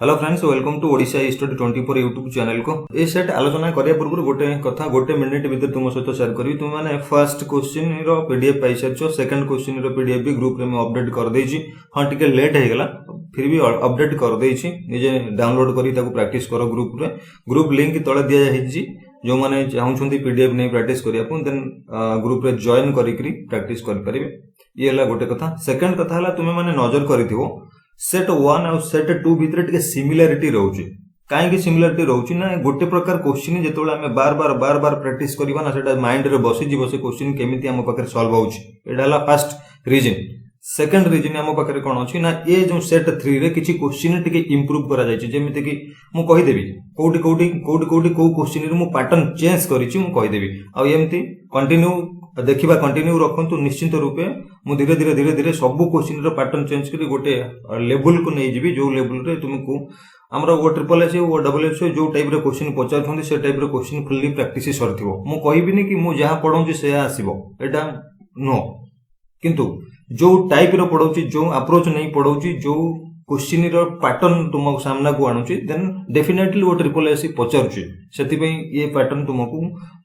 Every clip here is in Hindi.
Hello friends, welcome to Odisha study 24 YouTube channel को। ये सेट आलोचना करिया पूर्व गोटे कथा गोटे मिनिट भीतर तुम सहित शेयर करी। तुम मैंने फर्स्ट क्वेश्चन रो पीडीएफ पाई सारछ, सेकंड क्वेश्चन रो पीडीएफ भी ग्रुप रे मैं अपडेट कर देछि। हां टिके लेट हे गेला, फिर भी अपडेट कर देछि। निजे डाउनलोड करी ताको प्रैक्टिस करो ग्रुप रे। ग्रुप लिंक तळे दिया जायछि। जो माने चाहुछंती पीडीएफ नै प्रैक्टिस करिया पुन देन ग्रुप रे जॉइन करिकरी प्रैक्टिस कर परिबे। ये हला गोटे कथा। सेकंड कथा हला तुमे माने नजर करिथिबो सेट 1 और सेट 2 भितर टिके सिमिलरिटी रहउची। काहे कि सिमिलरिटी रहउची ना, गोटे प्रकार क्वेश्चन जेतोले हमें बार बार प्रैक्टिस करबा ना, सेटा माइंड रे बसी जीव से क्वेश्चन केमिति हम पाखरे सॉल्व होउची। एडा हला फर्स्ट रीजन। सेकंड रीजन हम पाखरे कोन अछि ना, ए जो सेट 3 रे किछि क्वेश्चन टिके इंप्रूव करा जायछि। जेमिति कि मु कहि देबी कोठी को क्वेश्चन रे मु पैटर्न चेंज करिछि, मु कहि देबी। आ एमति कंटिन्यू देखिबा, कंटिन्यू रखंतु। निश्चित रूपे मु धीरे धीरे सब क्वेश्चन रो पैटर्न चेंज करी गोटे लेवल को नै जिबी, जो लेवल रे तुमको हमरो वो triple S O double S जो टाइप रो क्वेश्चन पचारथंदी से टाइप रो क्वेश्चन फुल्ली प्रैक्टिस सरथिबो। मु कहिबिनी कि मु जहां पढौची से आसीबो, एटा नो। किंतु जो टाइप रो पढौची, जो अप्रोच नै पढौची, जो क्वेश्चन रो पैटर्न तुमको सामना को आणुची, देन डेफिनेटली वो ट्रिपल एस पचारची। सेति पई ये पैटर्न तुमको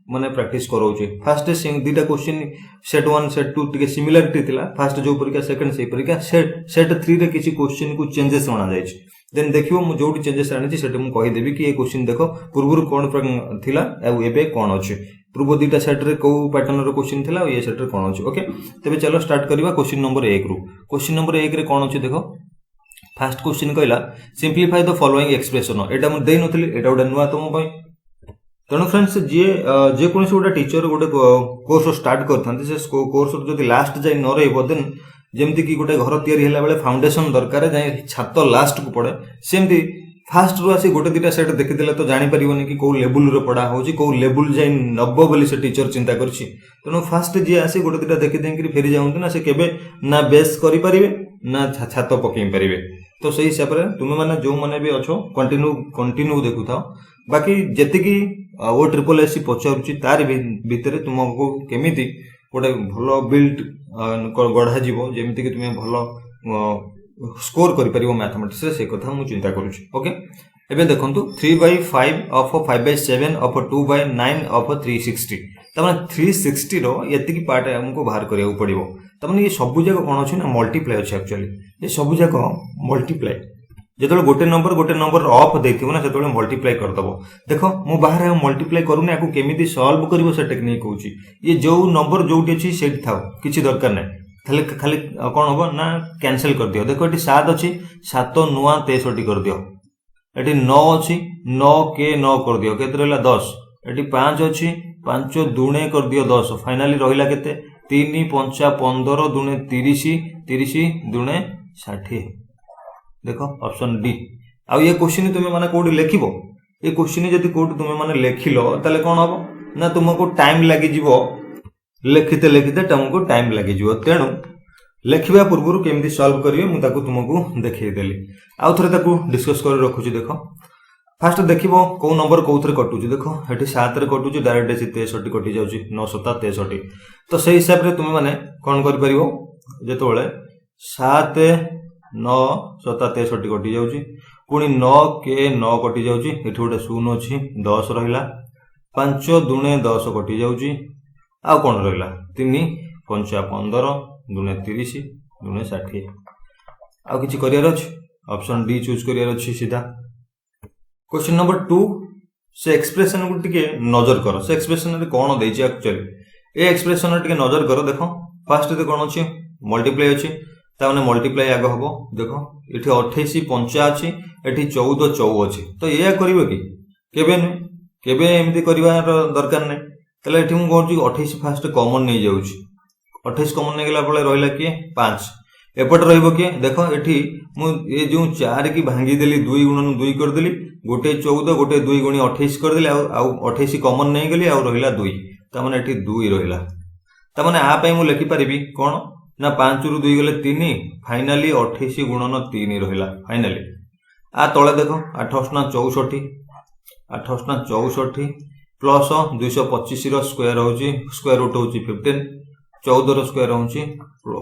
माने प्रैक्टिस करौची। फर्स्ट दुटा क्वेश्चन सेट 1 सेट 2 टिके सिमिलरिटी थिला। फर्स्ट जो परीक्षा, सेकंड से परीक्षा। सेट 3 रे किछि क्वेश्चन को चेंजेस आना जायछि। देन देखिबो मु जोटी चेंजेस आनिछि सेटे मु कहि देबी कि ये क्वेश्चन देखो पूर्वरु कोन थिला आ एबे कोन अछि। पूर्व दुटा सेट रे को पैटर्न रो क्वेश्चन थिला और ये सेट रे कोन अछि। ओके, तबे चलो स्टार्ट करबा क्वेश्चन नंबर 1 रु। क्वेश्चन नंबर 1 रे कोन अछि देखो। फर्स्ट क्वेश्चन कहला सिंपलीफाई द फॉलोइंग एक्सप्रेशन। एटा मु देइ नथली, एटा ओडा नुवा तुम पई। तेणु फ्रेंड्स जे कौन गोटे टीचर गोटे कोर्स स्टार्ट करते से कोर्स जो लास्ट जाए न रही देन जमती कि गोटे घर या बेले फाउंडेशन दरकार जाए छात लास्ट को पड़े, सेमती फास्ट रू आसी गोटे दुटा सेट देखीदे तो जापर कि कौ लेवल रे पढ़ा हो, कौ लेवल जाए नब बोली से टीचर चिंता करछि। तेणु फास्ट जी आसी गोटे दुटा देखी देकी फेरी जाऊँ ना, से केबे ना बेस करें ना छात पकई पारे। तो सही हिसाब से तुम मैंने जो मैंने भी अच्छो कंटिन्यू देखु था। बाकी जेतिकी वो ट्रिपल एस पचारुची तार भितर तुमको केमिति गोटे भल बिल्ड गढ़ा जीवो, जेमिति कि तुम भल स्कोर करि परिबो मैथमेटिक्स रे, से कथा मु चिंता करूची। ओके, एबे देखंतु 3/5 ऑफ 5/7 ऑफ 2/9 ऑफ 360। तमाने 360 रो यतिकी पार्ट हमको बाहर करिया पड़िबो। तमाने ये सब जगह कोन अछि ना, मल्टीप्लाई अछि। एक्चुअली ये सब जगह मल्टीप्लाई जेतोले गोटे नंबर ऑफ देथिबो ना, सेतोले मल्टीप्लाई कर दबो। देखो मु बाहर मल्टीप्लाई करूने, आकु केमिति सॉल्व करिवो से टेक्निक होउची। ये जो नंबर जोटी अछि सेट थाओ, किछि दरकार नै। खाली कोन होबो ना, कैंसिल कर दियो। देखो एटी 7 अछि, 7 नुआ 63 कर दियो। एटी 9 अछि, 9 के 9 कर दियो, केते रहला 10। एटी 5 अछि, 5 दुणे कर दियो 10। फाइनली रहिला केते 3 5 15 दुणे 30, 30 दुणे 60। देखो ऑप्शन डी। आ ये क्वेश्चन तुम माने कोडी लेखिबो, ये क्वेश्चन जदि कोडी तुम माने लेखिलो ताले कोन हबो ना, तुमको टाइम लागि जीवो। लेखिते तुमको टाइम लागि जीवो। तेणु लेखिबा पूर्वरु केमिति सॉल्व करिवे मु ताको तुमको देखै देली। आ थरे ताको डिस्कस कर रखुची। देखो फर्स्ट देखिबो को नंबर कोथरे कटुची। देखो एठी 7 रे कटुची, डायरेक्ट 63 कटि जाउची, 9 7 63। तो सही हिसाब रे तुम माने कोन कर परिबो, जेतोले 7 9 7 63 कटि जाउची, पुणी 9 के 9 कटि जाउची, एठी गोटे 0 अछि, 10 रहिला, 5 दुणे 10 कटि जाउची। आ कोन रहिला 3 5 15 दुणे 30 दुणे 60। आ किछि करियर अछि, ऑप्शन डी चूज करियर अछि सीधा। क्वेश्चन नंबर 2 से एक्सप्रेशन को टिके नजर करो। से एक्सप्रेशन रे कोन देछि एक्चुअली, ए एक्सप्रेशन रे टिके नजर करो। देखो फर्स्ट रे कोन अछि, मल्टीप्लाई अछि, ताने मल्टीप्लाई आगे हबो। देखो एठी 28 5 अछि, एठी 14 4 अछि। तो एया करिवो कि केबे एमती करिवार दरकार नै। तले एठी मु कहूची 28 फास्ट कॉमन नै जाउची, 28 कॉमन नै गेला पळे रहिला कि 5। एपट रहइबो कि देखो एठी मु ए जो 4 की भांगी देली, 2 गुणन 2 कर देली, गोटे 14 गोटे 2 गुणी 28 कर देली, आ 28 कॉमन नै गेली, आ रहिला 2। त माने एठी 2 रहिला। त माने आ पई मु लिखि परिबी कोन ना, 5 रु 2 गले 3, फाइनली 28 गुणन 3 रहिला फाइनली। आ तळे देखो 28 ना 64, 28 ना 64 प्लस 225 रो स्क्वायर होची, स्क्वायर रूट होची 15, 14 रो स्क्वायर होची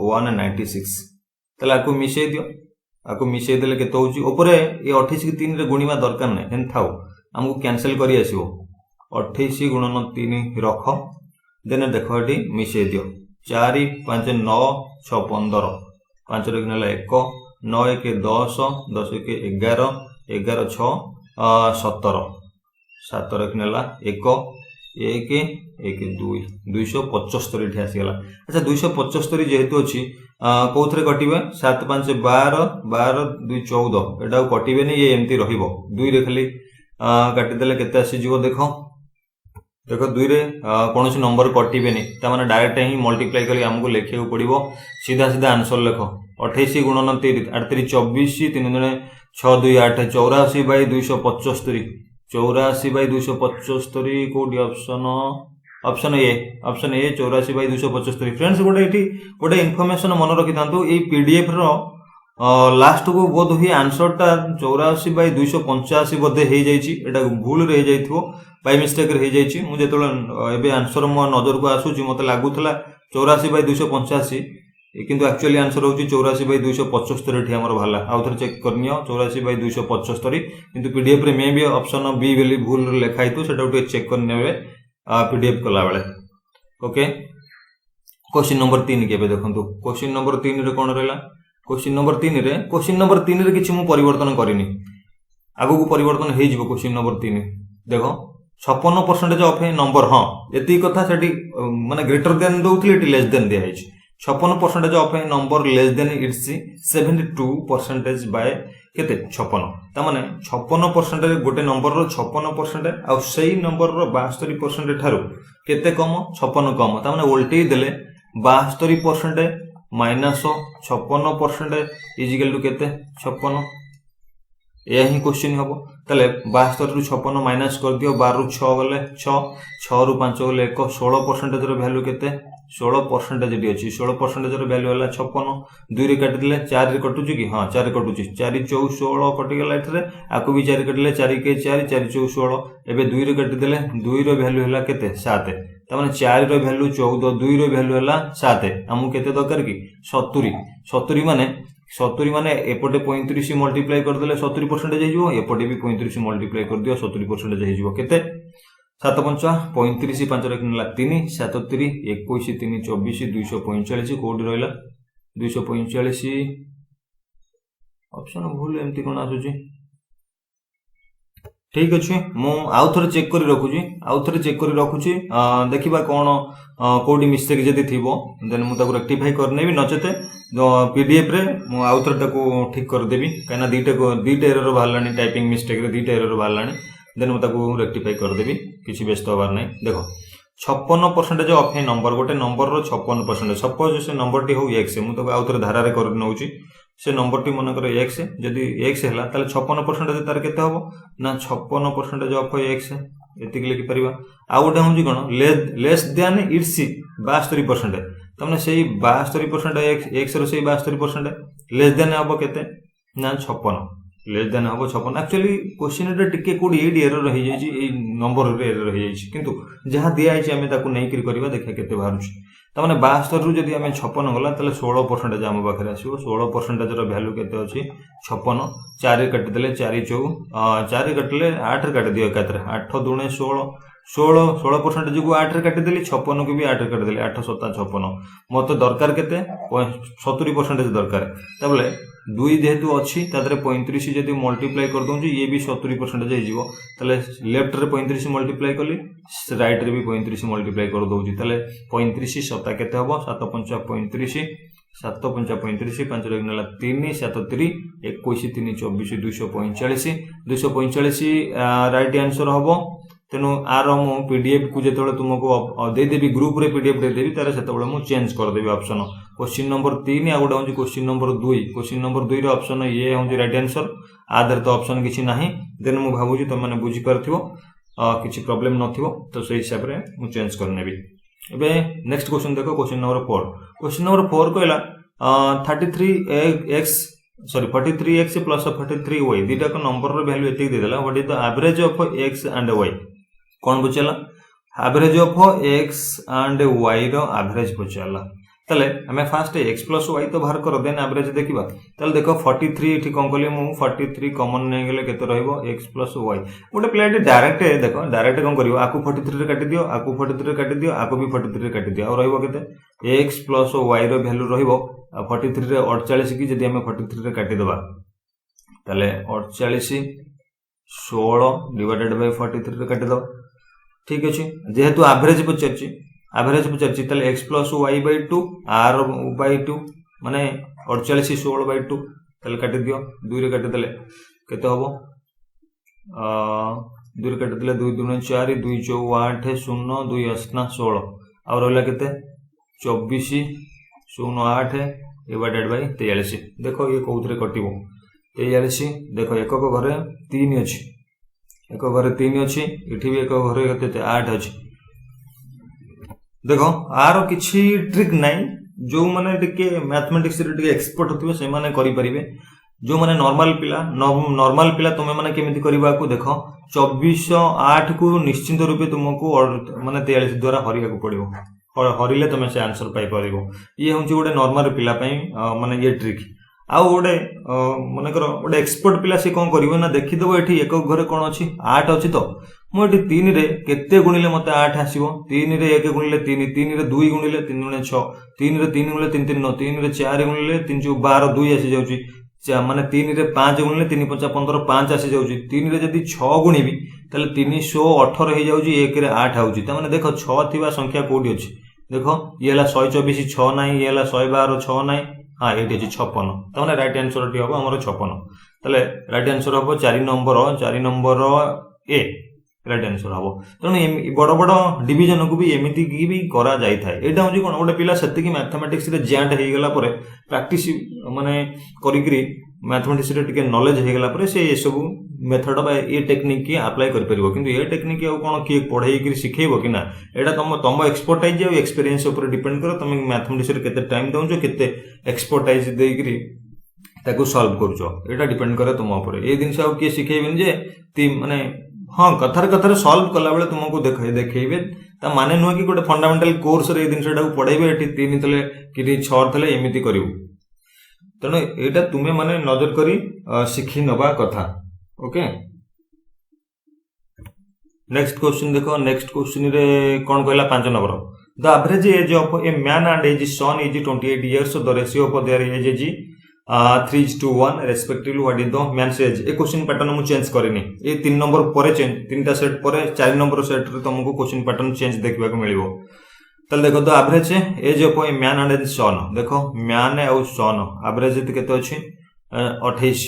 196। तला को मिसै दियो। आपको मिसई देले केते होची ऊपर ये 28 की 3 रे गुणिबा दरकार नै हेन थाउ हमको कैंसिल करी आसीबो 28 गुणन 3 रख देन देखो एटी मिसई दियो 4 5 9 6 15 5 रे गनला 1 9 1 10 10 1 11 11 6 17 7 रे गनला 1 1 1 2 275 एठी आसी गला अच्छा 275 जेहेतु अछि कोथरे कटिबे 7 5 12 12 2 14 एटा कटिबे नै ये एम्ति रहिबो 2 रे खाली काटि देले केते आसी जीवो देखो 2 रे कोनोसी नंबर कटिबे नै त माने डायरेक्ट ही मल्टीप्लाई करी हमको लेखियो पड़िबो सीधा सीधा आंसर लिखो 28 गुणन 3 8 3 24 3 दुने 6 2 8 84 बाय 275 84 बाय 275 कोडी ऑप्शन ए 84 बाय 275 फ्रेंड्स गोटे इनफॉरमेशन मन रखि थांतु ए पीडीएफ रो लास्ट को बोध हुई आंसर टा 84 बाय 285 बोधे हे जाइछि एटा भूल रे जाइथिबो बाय मिस्टेक रे हे जाइछि मु जेतोल एबे आंसर मो नजर को आसुछि मते लागुथला 84 बाय 285 किंतु एक्चुअली आंसर होची 84 बाय 275 एठी हमर भाला आउथर चेक करनियो 84 बाय 275 किंतु पीडीएफ रे मे बी ऑप्शन बी वेली भूल लिखाइ तो सेटा उठे चेक करनेबे पीडीएफ कला बेले ओके क्वेश्चन नंबर 3 केबे देखंतु क्वेश्चन नंबर 3 रे कोन रहला क्वेश्चन नंबर 3 रे किछि मु परिवर्तन करिनि आगु को परिवर्तन हे जिवो क्वेश्चन नंबर 3 देखो 56% ऑफ ए नंबर हां एती कथा सेठी माने ग्रेटर देन दोउथले एटी लेस देन दिया हिच 56% of a number less than it's 72% by केते 56 ता माने 56% रे गोटे नंबर रो 56% आ सेही नंबर रो 72% ठारो केते कम 56 कम ता माने उल्टी देले 72% माइनस 56% इज इक्वल टू केते 56 ए ही क्वेश्चन हबो तले 72 रु 56 माइनस कर दियो 12 रु 6 गले 6 6 रु 5 गले 1 16% रो वैल्यू केते 16% जेडी अछि 16% रो वैल्यू हला 56 2 रे काटि दिले 4 रे कटुची कि हां 4 रे कटुची 4 4 16 कटि गेला एथरे आकु भी 4 कटिले 4 के 4 4 4 16 एबे 2 रे काटि दिले 2 रो वैल्यू हला केते 7 त माने 4 रो वैल्यू 14 2 रो वैल्यू हला 7 हमु केते दरकार की 70 माने एपटे 35 मल्टीप्लाई कर देले 70% जाइजो एपटे भी 35 मल्टीप्लाई कर दियो 70% जाइजो केते 7 5 35 5 रखनला 3 7 3 21 3 24 245 कोड रहला 245 ऑप्शन भूल एमती कोन आसुची ठीक अछि मु आउ थरे चेक करी रखुची देखिबा कोन कोडी मिस्टेक जदी थिबो देन मु ताको रेक्टिफाई करनेबी नचते पीडीएफ रे मु आउ थरे ताको ठीक कर देबी काना दीटा एरर भालानी टाइपिंग मिस्टेक रे दीटा एरर भालानी देन मु ताको रेक्टिफाई कर देबी किछि व्यस्त होबार नै देखो 56% ऑफ ए नंबर गोटे नंबर रो 56% सपोज से नंबर टी हो x मु ताको आउ थरे धारा रे कर नउची से नंबर टी मन कर x जदी x हला ताले 56% तार केते होबो ना 56% ऑफ x एति के लिखि परिबा आ गोटे होजी कोन लेस देन इट्स 72% तमने सेही 72% x रो सेही 72% लेस देन होबो केते ना 56 लेस देन होबो 56 एक्चुअली क्वेश्चन रे टिके कोडी एडी एरर रहि जाई ए नंबर रे एरर रहि जाई किंतु जहां दिया आइछि हमें ताको नै करी करबा देखा केते बाहरुछि त माने 72 रु जदी हमें 56 गला तले 16% जाम बाखरे आसीबो 16% रो वैल्यू केते अछि 56 4 काटि देले 4 4 कटले 8 रे काटि दियो एकात्र 8 दुणे 16% जगु 8 रे काटि देली 56 को भी 8 रे काटि देली 8 7 56 मते दरकार केते 70% दरकार तबले 2 जेहेतु अछि तादरे 35 जदी मल्टीप्लाई कर दोंजु ये भी 70% जाई जीवो तले लेफ्ट रे 35 मल्टीप्लाई कली राइट रे भी 35 मल्टीप्लाई कर दोंजु तले 35 7 केते हबो 7 5 35 7 5 35 5 रे गनला 3 7 3 21 3 24 245 राइट आंसर हबो तेनु आर मु पीडीएफ को जेतोले तुमको दे देबी ग्रुप रे पीडीएफ दे देबी तारे सेतोले मु चेंज कर देबी ऑप्शन क्वेश्चन नंबर 3 आ गोडा होजी क्वेश्चन नंबर 2 रे ऑप्शन ये होजी राइट आंसर आदर तो ऑप्शन किछि नाही देन मु भाबुजी त माने बुझी परथिबो किछि प्रॉब्लम नथिबो तो सही हिसाब रे मु चेंज करनेबी एबे नेक्स्ट क्वेश्चन देखो क्वेश्चन नंबर 4 कहला 43x plus 43y दीटा को नंबर रो वैल्यू एति दे देला what is the average of x and y कोन बुझला average of x and y रो एवरेज बुझला ताले आमे फास्ट x प्लस y तो बाहर कर देन एवरेज देखिबा ताले देखो 43 इठी कोन कली मु 43 कॉमन नै गेले केते रहइबो x प्लस y गोटे प्लेट डायरेक्ट देखो डायरेक्ट कोन करियो आकु 43 रे काटि दियो आकु 43 रे काटि दियो आकु भी 43 रे काटि दियो और रहइबो केते x प्लस y रो वैल्यू रहइबो 43 रे 48 की जदी हमें 43 रे काटि दबा ताले 48 16 डिवाइडेड बाय 43 रे काटि दबा ठीक अछि जेहेतु एवरेज पचरची एवरेज पचरची ताले x plus y by 2 r by 2 माने 48 16 बाय 2 ताले काटि दियो 2 रे काटि देले केते हबो 2 रे काटि देले 2 2 4 2 4 8 0 2 8 16 और रहला केते 24 0 8 डिवाइडेड बाय 43 देखो ये कोउथरे कटिबो 43 देखो एकक घरे 3 अछि एक घरे 3 अछि इठी भी एक घरे केते 8 अछि देखो आरो किछि ट्रिक नाही जो माने टिके मैथमेटिक्स रे टिके एक्सपर्ट होतिबे से माने करि परिबे जो माने नॉर्मल पिला तुमे माने केमिति करबा को देखो 2408 को निश्चित रूपे तुमको माने 43 द्वारा हरिया को पड़िबो हरिले तुमे से आंसर पाई परिबो ये होंची गोटे नॉर्मल पिला पई माने ये ट्रिक आउ गोटे माने करो गोटे एक्सपर्ट पिला से कोन करिवो ना देखि देबो एठी एक घरे कोन अछि 8 अछि तो मु एठी 3 रे केते गुणिले मते 8 आसीबो 3 रे 1 गुणिले 3 3 रे 2 गुणिले 3 गुणे 6 3 रे 3 गुणिले 3 3 9 3 रे 4 गुणिले 3 4 12 2 आसी जाउची माने 3 रे 5 गुणिले 3 5 15 5 आसी जाउची 3 रे जदी 6 गुणिबी तले 318 हे जाउची 1 रे 8 आउची त माने देखो 6 थिबा संख्या कोडी अछि देखो ये हला 124 6 नाही ये हला 112 6 नाही हां एटी अछि 56 त माने राइट आंसर टी होबो हमर 56 तले राइट आंसर होबो 4 नंबर ए राइट आंसर हबो तने बड़ बड़ डिवीजन को भी एमिति की भी करा जाई थाए एटा होजी कोन गोटे पिला सेति की मैथमेटिक्स रे जॉइंट हे गेला परे प्रैक्टिस माने करिकरी मैथमेटिक्स रे टिके नॉलेज हे गेला परे से ए सब मेथड बा ए टेक्निक की अप्लाई कर परिबो किंतु ए टेक्निक आ कोन की पढाई करी सिखेइबो कि ना एटा तम एक्सपर्टाइज आ एक्सपीरियंस ऊपर डिपेंड करो तुम मैथमेटिक्स रे केते टाइम दउजो केते एक्सपर्टाइज देई करी ताको सॉल्व करजो एटा डिपेंड करे तुम ऊपर ए दिन से की सिखेइबेन जे ती माने हाँ कथार सॉल्व कला बेले तुमको देखैबे ता माने नुह कि गोटे फंडामेंटल कोर्स रे जिनसटा पढ़ाइबे एठी 3 तले कि 6 तले एमिति करिवो तने एटा तुमे माने नजर करी सिखि नबा कथा ओके नेक्स्ट क्वेश्चन देखो नेक्स्ट क्वेश्चन रे कोन कहला 5 number the average age of a man and age son is 28 years the ratio of their age is 3:1 respectively what is the man's age ए क्वेश्चन पैटर्न मु चेंज करिनी ए 3 नंबर परे चेंज तीनटा सेट परे 4 नंबर सेट रे तुमको क्वेश्चन पैटर्न चेंज देखबा को मिलिबो तले देखो the average age of a man and age son देखो मैन और सन एवरेज केते अछि 28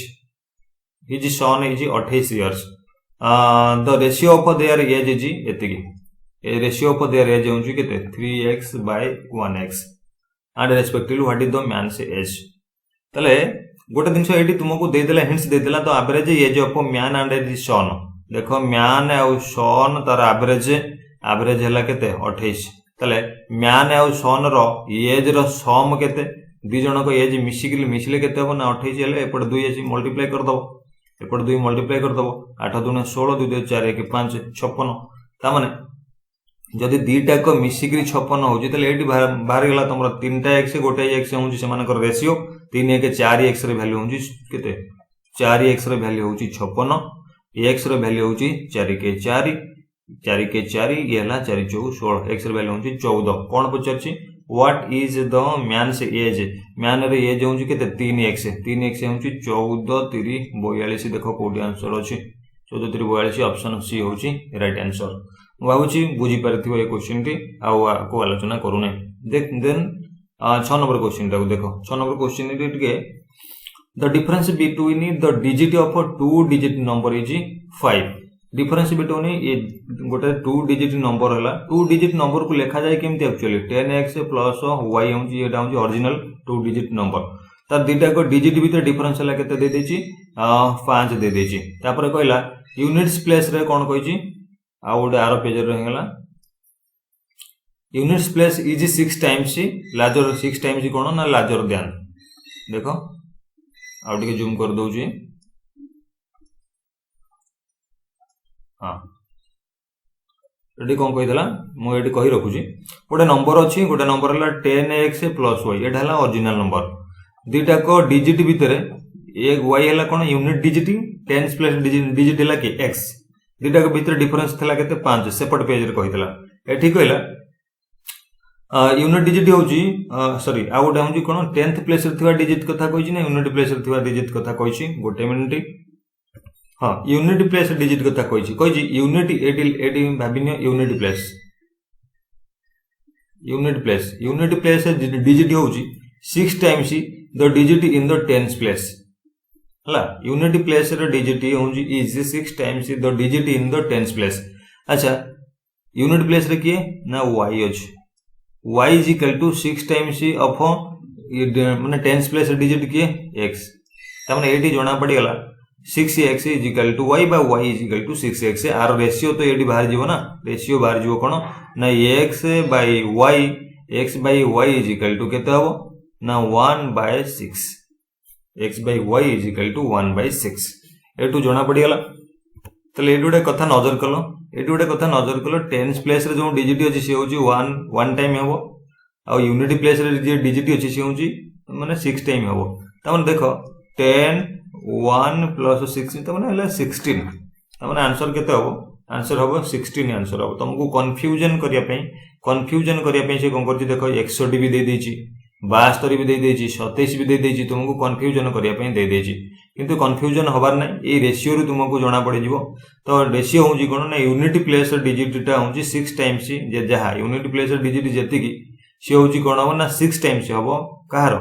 is son is 28 years the ratio of their age is एतिकी a ratio of their age होंची केते 3x by 1x and respectively what is the man's age तले गोटे दिन एटी तुमको दे देला हिंट्स दे देला तो average age of man and age son देखो मैन और सन तार एवरेज हला केते 28 तले मैन और सन रो एज रो सम केते दि जण को एज मिसिले केते हो ना 28 हेले एपड 2 एज मल्टीप्लाई कर दबो एपड 2 मल्टीप्लाई कर दबो 8 2 16 2 4 1 5 56 ता माने जदि दीटा को मिसिकरी 56 होजी तले एटी बाहर गेला तमरो 3टा x गोटे x होजी से मानकर रेशियो 3 1 4x रे वैल्यू होजी केते 4x रे वैल्यू होजी 56 x रे वैल्यू होजी 4 के 4 ये हला 4 4 16 x रे वैल्यू होजी 14 कोन पचरची what is the man's age man रे एज होजी केते 3x होजी 14 3 42 देखो कोडी आंसर अछि 14 3 42 ऑप्शन सी होजी राइट आंसर भावुची बुझी पारथिबो ए क्वेश्चन टी को आलोचना करूने देन 6 नंबर क्वेश्चन टा देखो 6 नंबर क्वेश्चन टी टिके the difference between the digit of 2 digit number is 5 difference between a गोटे 2 डिजिट नंबर हला 2 डिजिट नंबर को लेखा जाय केमती एक्चुअली 10x प्लस y होची एटा होची ओरिजिनल 2 डिजिट नंबर त दीटा को डिजिट भीतर डिफरेंस हला केते दे देची 5 दे देची तापर कहला यूनिट्स प्लेस रे कोन कहिची आउट आरो पेज रे हेला units place is 6 times larger 6 times कोन ना लार्जर देन देखो आउट के जूम कर दउ छी हां ये कौन कहीदेला मुझे कही रखुची गोटे नंबर अच्छी गोटे नंबर है 10x प्लस y एटा है ओरिजिनल नंबर दुईटाक डिजिट भितर एक y है कौन यूनिट डिजिट 10 प्लस डिजिट है कि x दुईटाक भितर डिफरेंस था के 5 सेपट पेज रे कहीदेला एठी कहला यूनिट डिजिट होची सॉरी आ गोटे होची कोन 10th प्लेस रे थिवा डिजिट कथा कहिछि ना यूनिट प्लेस रे थिवा डिजिट कथा कहिछि गोटे मिनिट हां यूनिट प्लेस डिजिट कथा कहिछि यूनिट एडी भाबिनियो यूनिट प्लेस डिजिट होची 6 times the digit in the 10th place हला यूनिट प्लेस रे डिजिट होची is 6 times the digit in the 10th place अच्छा यूनिट प्लेस रे किए ना y अछि y is equal to 6 times of माने 10th प्लेस डिजिट किए x तामने एटी जोना पड़ी गला 6x is equal to y by y is equal to 6x आर रेशियो तो एटी बाहर जीवो ना रेशियो बाहर जीवो कोन ना x by y is equal to केते हबो ना 1 by 6 x by y is equal to 1 by 6 एटू जोना पड़ी गला तले एटू गोटे कथा नजर कलो एटू गोटे कथा नजर कलो 10th प्लेस रे जो डिजिट अछि से होची 1 टाइम हेबो आ यूनिट प्लेस रे जे डिजिट अछि से होची माने 6 टाइम हेबो त माने देखो 10 1 प्लस 6 त माने हला 16 त माने आंसर केते हबो आंसर हबो 16 आंसर हबो तुमको कंफ्यूजन करिया पे से कोन करछि देखो 61 भी दे देछि 72 भी दे देछि 27 भी दे देछि तुमको कंफ्यूजन करिया पे दे देछि किंतु कंफ्यूजन हबार नै ए रेशियो रो तुमको जाना पड़े जिवो तो रेशियो होउची कोन ना यूनिट प्लेस डिजिट टा होउची 6 टाइम्स जे जहा यूनिट प्लेस डिजिट जेति की से होउची कोन हो ना 6 टाइम्स हबो कहार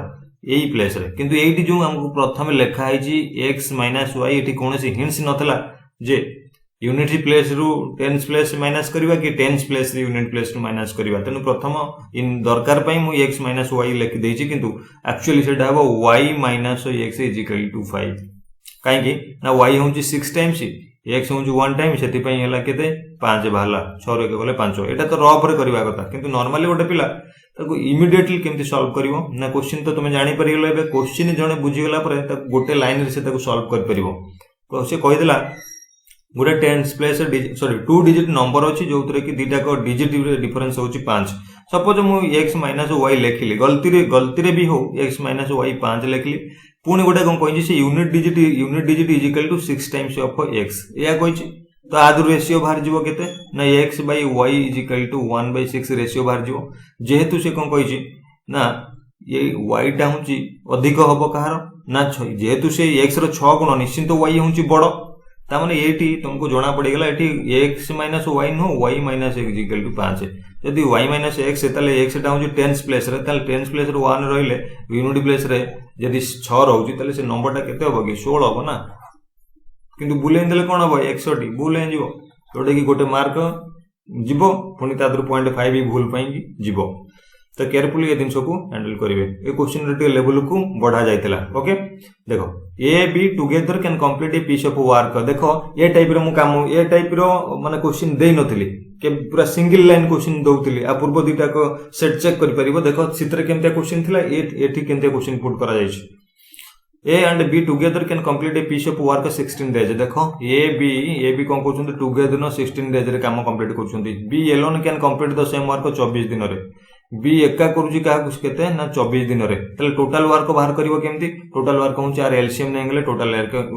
एई प्लेस रे किंतु एइटी जो हमको प्रथम लेखा आइची x - y एटी कोनसी हिंट्स नथला जे यूनिट प्लेस रु 10th प्लेस माइनस करबा कि 10th प्लेस रे यूनिट प्लेस रु माइनस करबा तनु प्रथम इन दरकार पई मु x - y लिखि देछि किंतु एक्चुअली सेटा हबो y - x is equal to 5 काहे कि ना y होउची 6 टाइम्स x होउची 1 टाइम सेति पई हला केते 5 बाहला 6 रे गले 5 एटा तो रफ रे करबा कथा किंतु नॉर्मली गोटे पिला ताको इमीडिएटली केमति सॉल्व करिवो ना क्वेश्चन तो तुमे जानि परिगलो एबे क्वेश्चन जणे बुझि गेला परे ताको गोटे लाइन रे से ताको सॉल्व कर परिवो तो से कहि देला गोटे 10th place sorry 2 digit number अछि जोतरे कि दीटा को डिजिट डिफरेंस होछि 5 सपोज मु x - y लिखिली गलती रे भी हो x - y 5 लिखली पुनी गोटे कोन कहि से unit digit is equal to 6 times of x या कहि तो आदु रेशियो बाहर जीवो केते ना x by y is equal to 1 by 6 ratio बाहर जीवो जेहेतु से कोन कहि ना ये y टा होछि अधिक हबो कहार ना जेहेतु से x रो 6 गुण निश्चित y होछि बड़ ता माने एटी तुमको जोना पड़ी गेला एटी x - y नो y - x इक्वल टू 5 यदि y - x तले x टा होछि 10th प्लेस रे तले 10th प्लेस रो 1 रहिले यूनिट प्लेस रे यदि 6 रहउछि तले से नंबर टा केते होबो कि 16 होबो ना किंतु बुलेन देले कोन होबो 61 बुलेन जीवो जोडे कि गोटे मार्क जीवो पुनी तादर 0.5 भी भूल पाएंगी जीवो तो केयरफुली ये दिन को हैंडल करिवे ए क्वेश्चन रे लेवल को बढ़ा जायतिला ओके देखो A B together can complete a piece of work देखो ए टाइप रो मु काम ए टाइप रो माने क्वेश्चन देई नथिली के पूरा सिंगल लाइन क्वेश्चन दउतिली आ पूर्व दुटा को सेट चेक करि परिबो देखो चित्र केमते क्वेश्चन थिला एठी केमते क्वेश्चन पुट करा जाय छै A and B together can complete a piece of work 16 days देखो A B कोन कहउछन टुगेदर न 16 days रे काम complete करछन B alone can complete the same work 24 दिन रे B एका करूची का कुछ केते ना 24 दिन रे तले टोटल वर्क बाहर करिवो केमती टोटल वर्क होउची आर एलसीएम नै गेले टोटल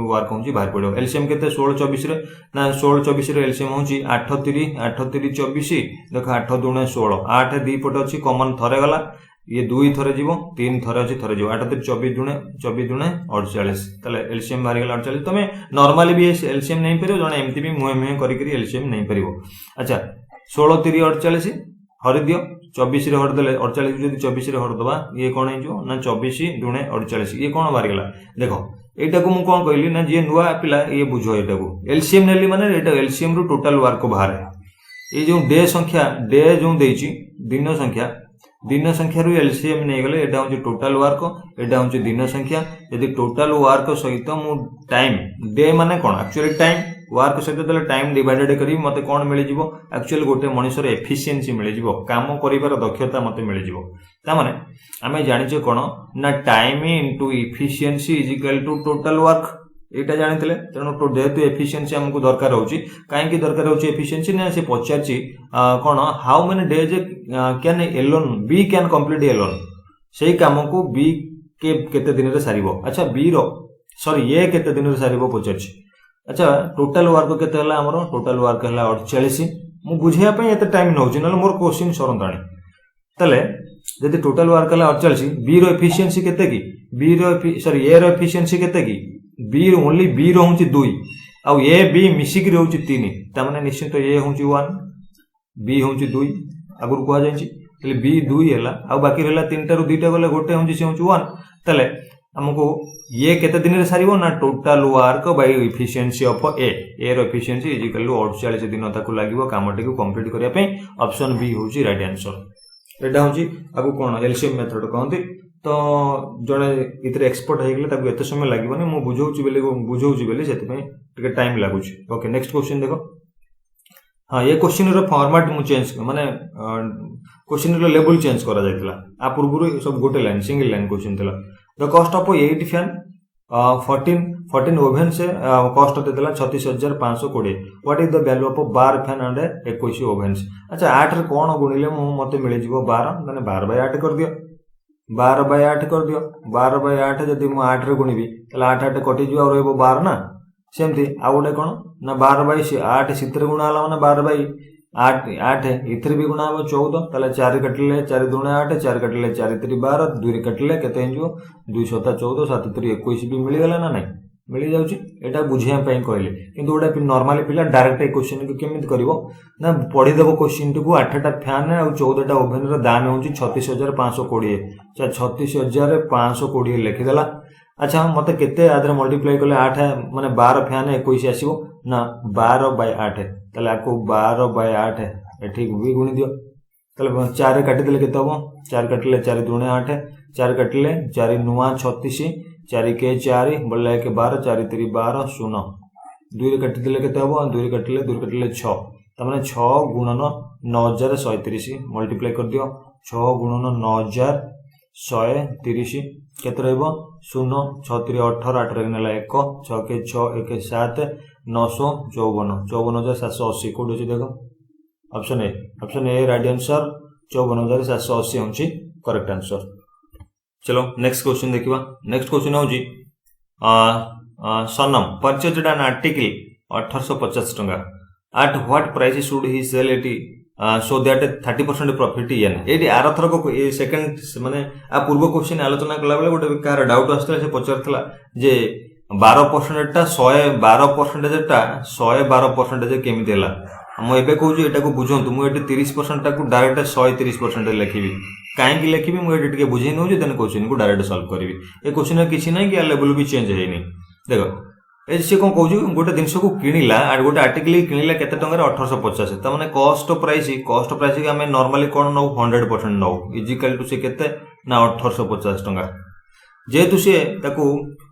वर्क होउची बाहर पड़ो एलसीएम केते 16 24 रे ना 16 24 रे एलसीएम होउची 8 3 24 देखो 8 दुणे 16 8 दी पट अछि कॉमन थरे गला ये 2 थरे जीवो 3 थरे अछि थरे जीवो 8 3 24 दुणे 48 तले एलसीएम बाहर गेला 48 तमे नॉर्मली भी एलसीएम नै परियो जने एमती भी मुहे करि करि एलसीएम नै परियो अच्छा 16 3 48 हरि दियो 24 रे हर देले 48 जदी 24 रे हर दबा ये कोन हे जो ना 24 दुणे 48 ये कोन बाहर गेला देखो एटा को मु कोन कहली ना जे नुवा पिला ये बुझो एटा को एलसीएम नेली माने एटा एलसीएम रो टोटल वर्क बाहर ये जो डे संख्या डे जो देछि दिन संख्या रु एलसीएम नै गेले एटा हो टोटल वर्क एटा हो दिन संख्या यदि टोटल वर्क सहित मु टाइम डे माने कोन एक्चुअली टाइम वर्क सहित देले टाइम डिवाइडेड करी मते कोन मिलि जिवो एक्चुअली गोटे मनुष्यर एफिशिएंसी मिलि जिवो काम करिवार दक्षता मते मिलि जिवो ता माने आमे जानि जे कोन ना time into efficiency is equal to total work एटा जानिथिले तेणु जेहेतु एफिशिएंसी हमको दरकार होची काहेकि दरकार होची एफिशिएंसी ना से पचारची कोन how many days can alone be can complete alone सेही काम को बी के केते दिन रे सारिबो अच्छा बी रो सॉरी ए केते दिन रे सारिबो पचारची अच्छा टोटल वर्क केते हला हमरो टोटल वर्क हला 48 मु बुझिया पे एते टाइम नउची नले मोर क्वेश्चन सरंताणी तले जदि टोटल वर्क हला 48 बी रो एफिशिएंसी केते की बी रो सॉरी ए रो एफिशिएंसी केते की बी ओनली बी रो होची 2 आ ए बी मिसी की रहउची 3 त माने निश्चित ए होची 1 बी होची 2 आगुर कोआ जायची तले बी 2 हला आ बाकी रहला 3 टा रो 2 टा गले गोटे होची से होची 1 तले हमको ये केते दिन रे सारिबो ना total work by efficiency of A रो एफिशिएंसी इज इक्वल टू 48 दिन ताकू लागिवो कामटी को कंप्लीट करिया पे ऑप्शन बी होची राइट आंसर एटा होची आगु कोन एलसीएम मेथड कहंती तो जड़े इतरे एक्सपर्ट हो गले एत समय लगे मुझे बुझाऊँ बोली से टाइम लगुच ओके नेक्स्ट क्वेश्चन देखो हाँ ये क्वेश्चन फॉर्मेट मुझे चेंज माने क्वेश्चन लेवल चेंज करा जायतिला आ पूर्व सब गोटे लाइन सिंगल लाइन क्वेश्चन थिला the cost of 8 fan 14 oven से कॉस्ट देला 36,520 what is the value of 12 fan and 21 ओवन्स अच्छा 8 रे कोन गुणिले मते मिले जिवो 12 माने 12 बाय 8 कर दियो 12 बाय 8 कर दियो 12 बाय 8 जदि मु 8 रे गुणिबी तले 8 8 कटि जिवो और रहबो 12 ना सेमती आ गोटे कोन ना 12 बाय 8 सितरे गुणा हला माने 12 बाय 8 8 इथरे भी गुणा हो 14 तले 4 कटले 4 दुणे 8 4 कटले 4 3 12 2 कटले केते हिजो 2 7 14 7 3 21 भी मिली गला ना नहीं मिली जाउची एटा बुझिया पई कहले किंतु ओडा नॉर्मली पिला डायरेक्ट ए क्वेश्चन को केमित करबो ना पढी देबो क्वेश्चन को 8 टा फैन और 14 टा ओवन रो दाम होची 36,520 अच्छा 36,520 लिखि देला अच्छा मते केते आदर मल्टीप्लाई करले 8 माने 12 फैन 21 आसीबो ना 12 बाय 8 तले आपको 12 बाय 8 एठी भी गुणी दियो तले 4 काटि देले केते हो 4 काटले 4 दुणे 8 4 काटले 4 9 36 4 के 4 बोले के 12 4 3 12 0 2 रे काटि देले केते हो 2 रे काटले 6 त माने 6 गुणन 9130 मल्टीप्लाई कर दियो 6 गुणन 9130 केते रहबो 0 6 3 18 8 रे नेला 1 6 के 6 1 7 954 54780 कोड अछि देखो ऑप्शन ए राइट आंसर 54780 होची करेक्ट आंसर चलो नेक्स्ट क्वेश्चन देखिबा नेक्स्ट क्वेश्चन होची सनम परचेज्ड एन आर्टिकल 1850 टंका at what price should he sell it so that 30% profit येन एडी आरथर को ए सेकंड माने आ पूर्व क्वेश्चन आलोचना कला बेले गोटे कार डाउट आस्तला से पचरथला जे 12% टा 112% टा 112% केमिति हला हम एबे कहू एटा को बुझंतु मु एटी 30% टा को डायरेक्ट 130% लिखिबी काहे कि लिखिबी मु एटी के बुझै नउ जे देन क्वेश्चन को डायरेक्ट सॉल्व करबी ए क्वेश्चन किछि नै कि लेवल भी चेंज हेनी देखो ए से कोन कहू गोटे जिनस को किनिला आ गोटे आर्टिकल किनिला केते टंगा रे 1850 त माने कॉस्ट प्राइस के हमें नॉर्मली कोन नौ 100% नौ इज इक्वल टू से केते ना 1850 टंका जेतु से ताकू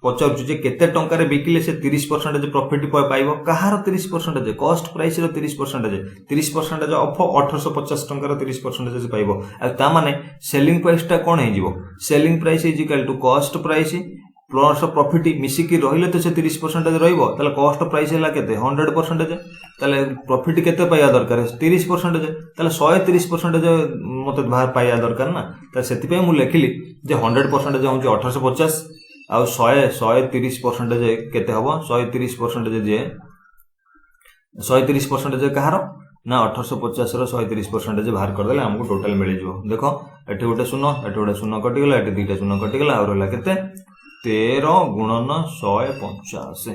पचारछु जे केते टंका रे बिकिले से 30% प्रॉफिट पाइबो कहार 30% कॉस्ट प्राइस रो 30% ऑफ 1850 टंका रो 30% जे पाइबो आ ता माने सेलिंग प्राइस ता कोन हे जिवो selling price is equal to cost price plus profit मिसिकी रहिले तो से 30% रहइबो तले कॉस्ट प्राइस हला केते 100% तले प्रॉफिट केते पाया दरकार 30% तले 130% मते बाहर पाया दरकार ना त सेति पे मु लेखिली जे 100% जे होची 1850 आ 130% जे केते हबो 130% जे 130% जे कहारो ना 1850 रो 130% जे बाहर कर देले हमको टोटल मिल जिवो देखो एठी गोटे शून्य कटि गेला एठी दुईटा शून्य कटि गेला और हला केते 13 गुणन 185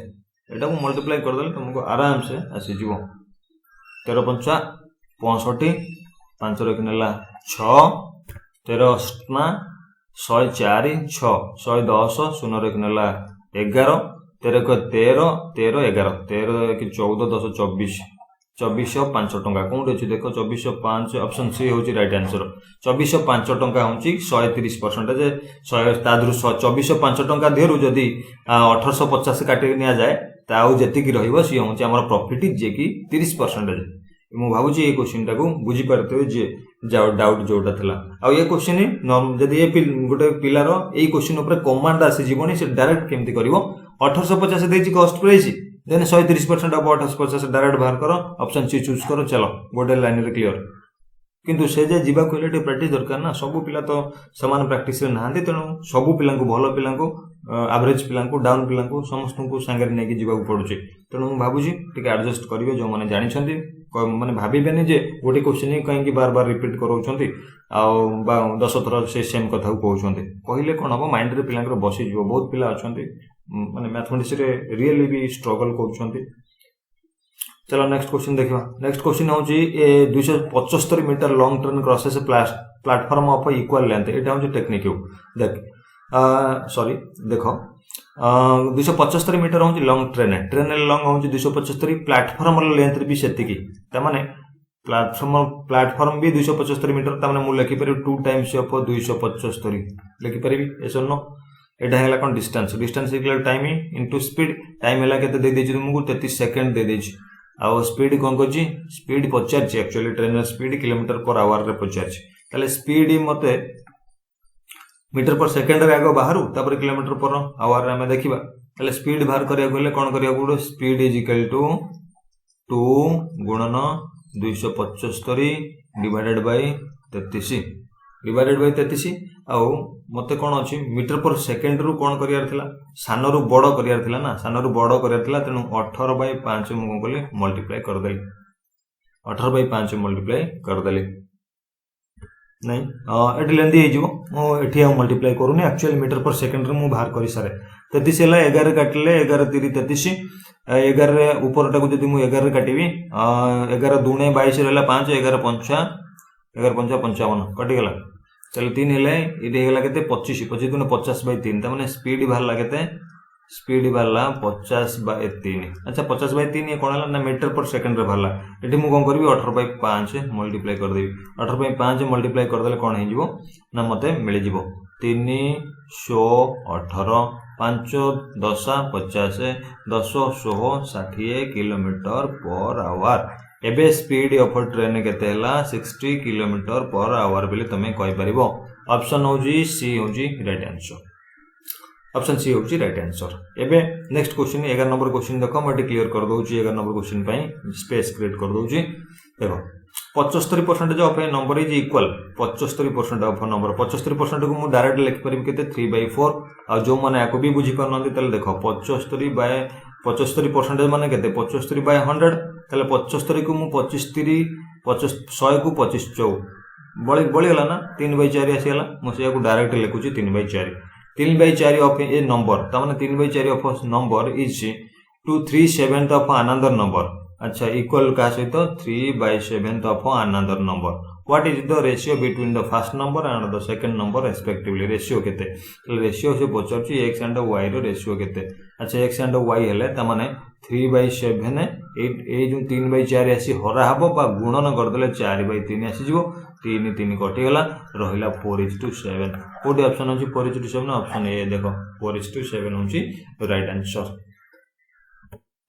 एटा को मल्टीप्लाई कर देले तुमको आराम से आसी जीवो 13 पंचा 65 5 रे किनला 6 13 अष्टमा 104 6 110 0 रे किनला 11 13 को 13 13 11 13 कि 14 10 24 2405 टंका कोन अछि देखो 2405 ऑप्शन सी होची राइट आंसर 2405 टंका होची 130% जे 100 तादरु 2405 टंका देरु जदी 1850 काटि निया जाय ताउ जेति कि रहइबो सी होची हमर प्रॉफिट जे कि 30% मु भाबुची ए क्वेश्चन टाको बुझी परते हो जे डाउट जोटा थला आ ये क्वेश्चन जदी ए गोटे पिलारो ए क्वेश्चन ऊपर कमांड आसी जीवनी से डायरेक्ट केमति करिवो 1850 देछि cost price then 130% of 1850 direct बाहर करो ऑप्शन सी चूज करो चलो गोटे लाइन रे क्लियर किंतु से जे जीवा को ले प्रैक्टिस दरकार ना सब पिला तो समान प्रैक्टिस रे नांदी तेणु सब पिला को भलो पिला को एवरेज पिला को डाउन पिला को समस्त को संगे नै कि जीवा को पड़ुची तेणु मु भाबुची टिके एडजस्ट करिवे जो माने जानि छथि माने भाबिबेनी जे गोटे क्वेश्चन कहीं बार बार रिपीट करोउछंती आ 10 थर से सेम कथा को कहउछंती कहले कोन हो माइंड रे पिला बसी जीवो बहुत पिला अछंती माने मैथमेटिक्स रे रियली भी स्ट्रगल करूछंती चलो नेक्स्ट क्वेश्चन देखिबा नेक्स्ट क्वेश्चन होची 275 metre long train crosses platform of equal length एटा होची टेक्निक देख सॉरी देखो 275 मीटर होची लॉन्ग ट्रेन लॉन्ग होची 275 प्लेटफॉर्म लेंथ भी सेतिकी त माने प्लेटफॉर्म भी 275 मीटर त माने मु लिखि परिबी 2 टाइम्स ऑफ 275 लिखि परिबी एसो नो एटा हैला कोन distance equal time into speed time हैला केते दे देछि तुमको 33 सेकंड दे देछि आ स्पीड कोन कोची स्पीड पचारछि actually train speed kilometre per hour रे पचारछि ताले स्पीड मते मीटर पर सेकंड रे आगो बाहरु तापर किलोमीटर पर आवर रे हम देखिबा ताले स्पीड बाहर करिया गले कोन करिया गुडो स्पीड इज इक्वल टू 2 गुणन 275 डिवाइडेड बाय 33 आउ मते कोन अछि मीटर पर सेकंड रु कोन करियार थिला सानो रु बडो करियार थिला ना सानो रु बडो करियार थिला तेनु 18/5 मु कोन कले मल्टीप्लाई कर देली 18/5 मल्टीप्लाई कर देली नहीं एटी लेंदी हे जिवो मु एठी हम मल्टीप्लाई करूनी एक्चुअली मीटर पर सेकंड रे मु बाहर करि सारे 33 हैला 11 काटले 11 3 33 11 रे ऊपर टाको जदी मु 11 रे काटिबी 11 2 22 रहला 5 11 5 11 5 55 कटि गेला चल 3 हेले इते हेला केते 25 25 गुण 50/3 त माने स्पीड बाहरला केते स्पीड बाहरला 50/3 अच्छा 50/3 ये कोन हला ना मीटर पर सेकंड रे बाहरला एठी मु कोन करबी 18/5 मल्टीप्लाई कर देबी 18/5 मल्टीप्लाई कर देले कोन हे जिवो ना मते मिलि जिवो 318 5 10 50 10 16 60 किलोमीटर पर आवर एबे स्पीड ऑफ ट्रेन केते हला 60 किलोमीटर पर आवर बेले तमे कहि परिबो ऑप्शन होजी सी होजी राइट आंसर ऑप्शन सी होजी राइट आंसर एबे नेक्स्ट क्वेश्चन 11 नंबर क्वेश्चन देखो मटे क्लियर कर दोउची 11 नंबर क्वेश्चन पई स्पेस क्रिएट कर दोउची देखो 75% of a number is equal 75% of number 75% को मु डायरेक्ट लिख परिबी केते 3/4 आ जो माने आको भी बुझी परनंदी तले देखो 75% माने केते 75/100 तले 75 को मु 25 100 को 25 4 बळी गला ना 3/4 आसीला मु से को डायरेक्ट लिखुची 3/4 3/4 ऑफ ए नंबर त माने 3/4 of number is 2/3/7 of another number अच्छा इक्वल का सहित 3/7 of another number what is the ratio between the first number and the second number respectively ratio केते रेशियो से पचरची x एंड y रो रेशियो केते अच्छा x एंड y हेले त माने 3/7 ए जो 3/4 आसी हरा हबो बा गुणन कर देले 4/3 आसी जिवो 3 3 कटि गला रहिला 4:7 कोडी ऑप्शन होची 4:7 ऑप्शन ए देखो 4:7 होची राइट आंसर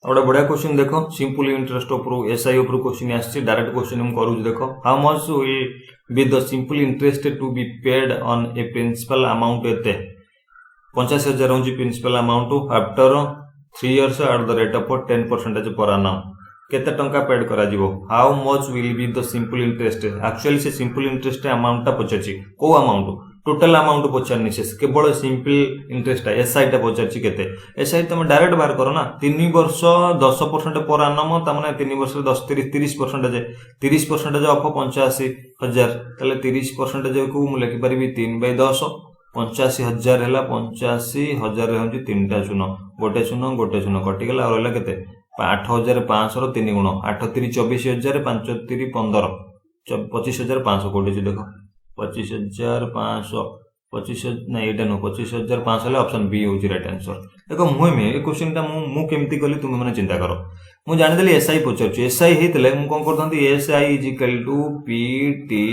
और बड़ा क्वेश्चन देखो सिंपल इंटरेस्ट ऊपर एसआई ऊपर क्वेश्चन आछि डायरेक्ट क्वेश्चन हम करू देखो how much will be the simple interest to be paid on a principal amount एते 85,000 होची principal amount after 3 years at the rate of 10% per annum केते टंका पेड करा जिवो how much will be the simple interest actually से सिंपल इंटरेस्ट अमाउंट ता पछछि को अमाउंट टोटल अमाउंट पचारनी से केवल सिंपल इंटरेस्ट एसआई टा पचारछि केते एसआई तुम डायरेक्ट बाहर करो ना 3 वर्ष 10% पर annum त माने 3 वर्ष 10 30% जे 30% जे ऑफ 85,000 तले 30% जे को मु लिखि परिबी 3/10 85,000 हैला 85,000 रे होची तीनटा शून्य गोटे शून्य कटि गेला और हैला केते 8,500 रो 3 गुण 8 3 24,000 5 3 15 25,500 कोडी देखो 25,500 25 नहीं एटा नो 25,500 ले ऑप्शन बी होची राइट आंसर देखो मुहे ए क्वेश्चन ता मु केमती कली तुम माने चिंता करो मु जानि देली एसआई पचरछु एसआई हेतले मु कोन करथांती SI is equal to P T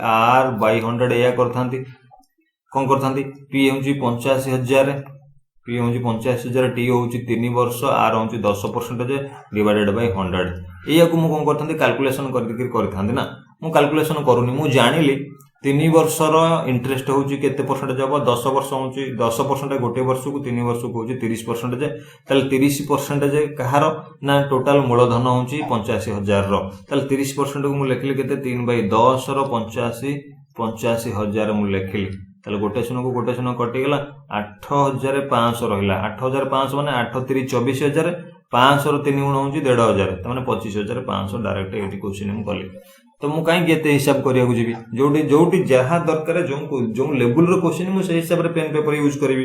R by 100 या करथांती कोन करथांती पी होची 85,000 पी होची 85,000 टी होची 3 वर्ष आर होची 10% डिवाइडेड बाय 100 एया को मु कोन करथांती कैलकुलेशन करथांती ना मु कैलकुलेशन करूनी मु जानिली तीन वर्षर इंटरेस्ट हूँ केते परसेंटेज हम 10 वर्ष हूँ 10% गोटे वर्ष को 3 वर्ष को हूँ 30%। ताल 30% कहार ना टोटाल मूलधन हूँ 85,000 30% को मुझे लिखिली के 3/10 85,000 मुझे लिखिली गोटे शून्य को गोटे शून्य कटिगला 8,500 रहा 8,500 माने 8 3 24,000 500 3 गुण हूँ 1,500 मैंने 25,500 डायरेक्ट ये क्वेश्चन मुझे कली तो मुझे कहीं हिसाब करा जी जो जहाँ दरकार जो लेवल क्वेश्चन मुझे हिसाब से पेन पेपर यूज करी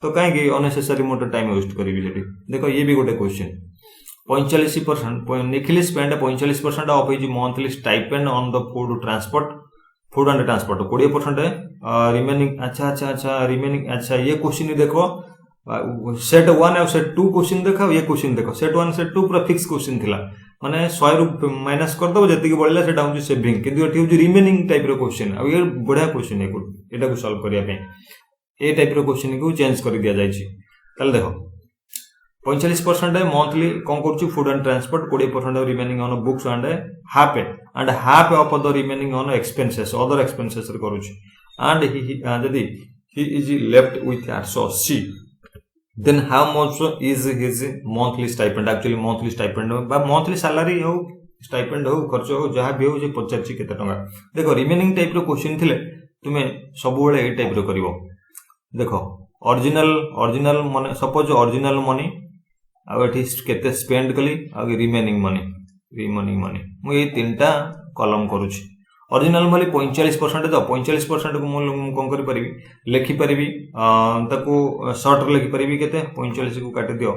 तो कहीं अननेसेसरी मोटे टाइम वेस्ट करी देख ये भी गोटे question 45% Nikhil spend 45% of his monthly stipend on the food and transport 20% remaining अच्छा रिमेनिंग अच्छा ये क्वेश्चन देखो सेट 1 और सेट 2 क्वेश्चन देखा ये क्वेश्चन देखो सेट 1 सेट 2 पूरा फिक्स क्वेश्चन थिला माने 100 रु माइनस कर दो जति के बढ़ला सेटा होची सेविंग किंतु एठी होची रिमेनिंग टाइप रो क्वेश्चन आ ये बढ़िया क्वेश्चन है एटा को सॉल्व करिया पे ए टाइप रो क्वेश्चन को चेंज कर दिया जायछि तल देखो 45% मंथली कौन करूछु food and transport 20% remaining on books and half of the remaining on expenses other expenses रे करूछु एंड यदि he is left with 880 then how much is his monthly stipend actually monthly stipend बा monthly salary हो stipend हो खर्च हो जहाँ भी हो जे पचारछि केते टंका देखो रिमेनिंग टाइप रो क्वेश्चन थिले तुमे सब बेले ए टाइप रो करिवो देखो original money suppose original money आ एठी केते स्पेंड कली आ रिमेनिंग मनी मु ए तीनटा कॉलम करूछि ओरिजिनल मनी 45% तो 45% को मु कोन करि परिबी लिखि परिबी ताको शॉर्ट रे लिखि परिबी केते 45 को काटि दियो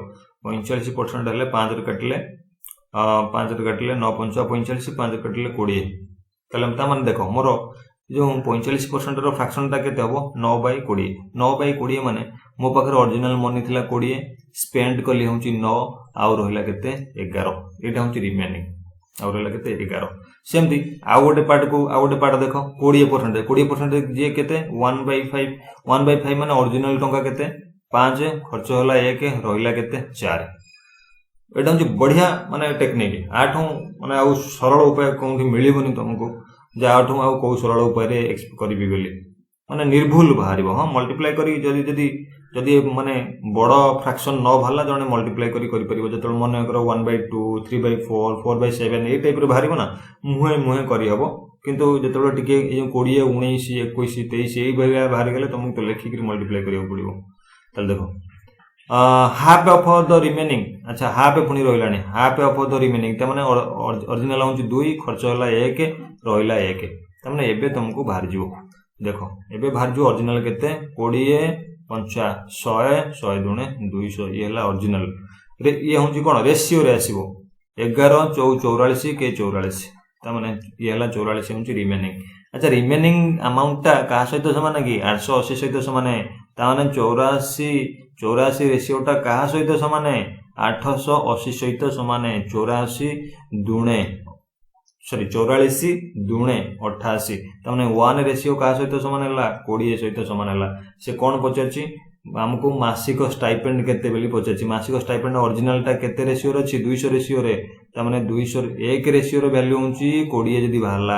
45% हेले 5 रे काटले 5 रे काटले 9 5 45 5 रे काटले 20 तले ता माने देखो मोर जो 45% रो फ्रैक्शन ता केते हबो 9/20 9/20 माने मो पाखर ओरिजिनल मनी थिला 20 स्पेंड कली होची 9 आ रहला केते 11 एटा होची रिमेनिंग और रहला केते 11 सेमती आउ गोटे पार्ट देखो 20% जे केते 1/5 माने ओरिजिनल टंका केते 5 खर्च होला 1 रहिला केते 4 एटा जे बढ़िया माने टेक्निक आठो माने आउ सरल उपाय कोंठी मिलिबनी तुमको जे आठो आउ को सरल उपाय रे करबी बोली माने निर्भुल बाहरिबो हां मल्टीप्लाई करी जदी माने बड़ फ्रैक्शन न भाला जने मल्टीप्लाई करी परिबो जतल मन कर 1/2 3/4 4/7 ए टाइप रे बाहरिबो ना मुहे करी हबो किंतु जतल टिके 20 19 21 23 ए भलिया बाहर गेले तुमको तो लेखि करी मल्टीप्लाई करियो पड़िबो तल देखो हाफ ऑफ द रिमेनिंग अच्छा हाफ पुनी रहिलानी हाफ ऑफ द रिमेनिंग त माने ओरिजिनल होची 2 खर्च होला 1 रहिला 1 त माने एबे तुमको बाहर जिवो देखो एबे बाहर जो ओरिजिनल केते 20 50 100 दुणे 200 ये हला ओरिजिनल रे ये होची कोन रेशियो रे आसीबो 11 44 के 44 त माने ये हला 44 होची रिमेनिंग अच्छा रिमेनिंग अमाउंट ता का सहित समान कि 880 सहित समान ता माने 84 रेशियो टा का सहित समान 880 सहित समान 84 दुणे सॉरी 44 दुणे 88 तमने 1 रेशियो का सहित समान हला 20 सहित समान हला से कोन पचरची हमको मासिक स्टाइपेंड केते बेली पचरची मासिक स्टाइपेंड ओरिजिनल टा केते रेशियो रे अछि 200 रेशियो रे तमने 200 1 रेशियो रो वैल्यू होची 20 जदी बाहरला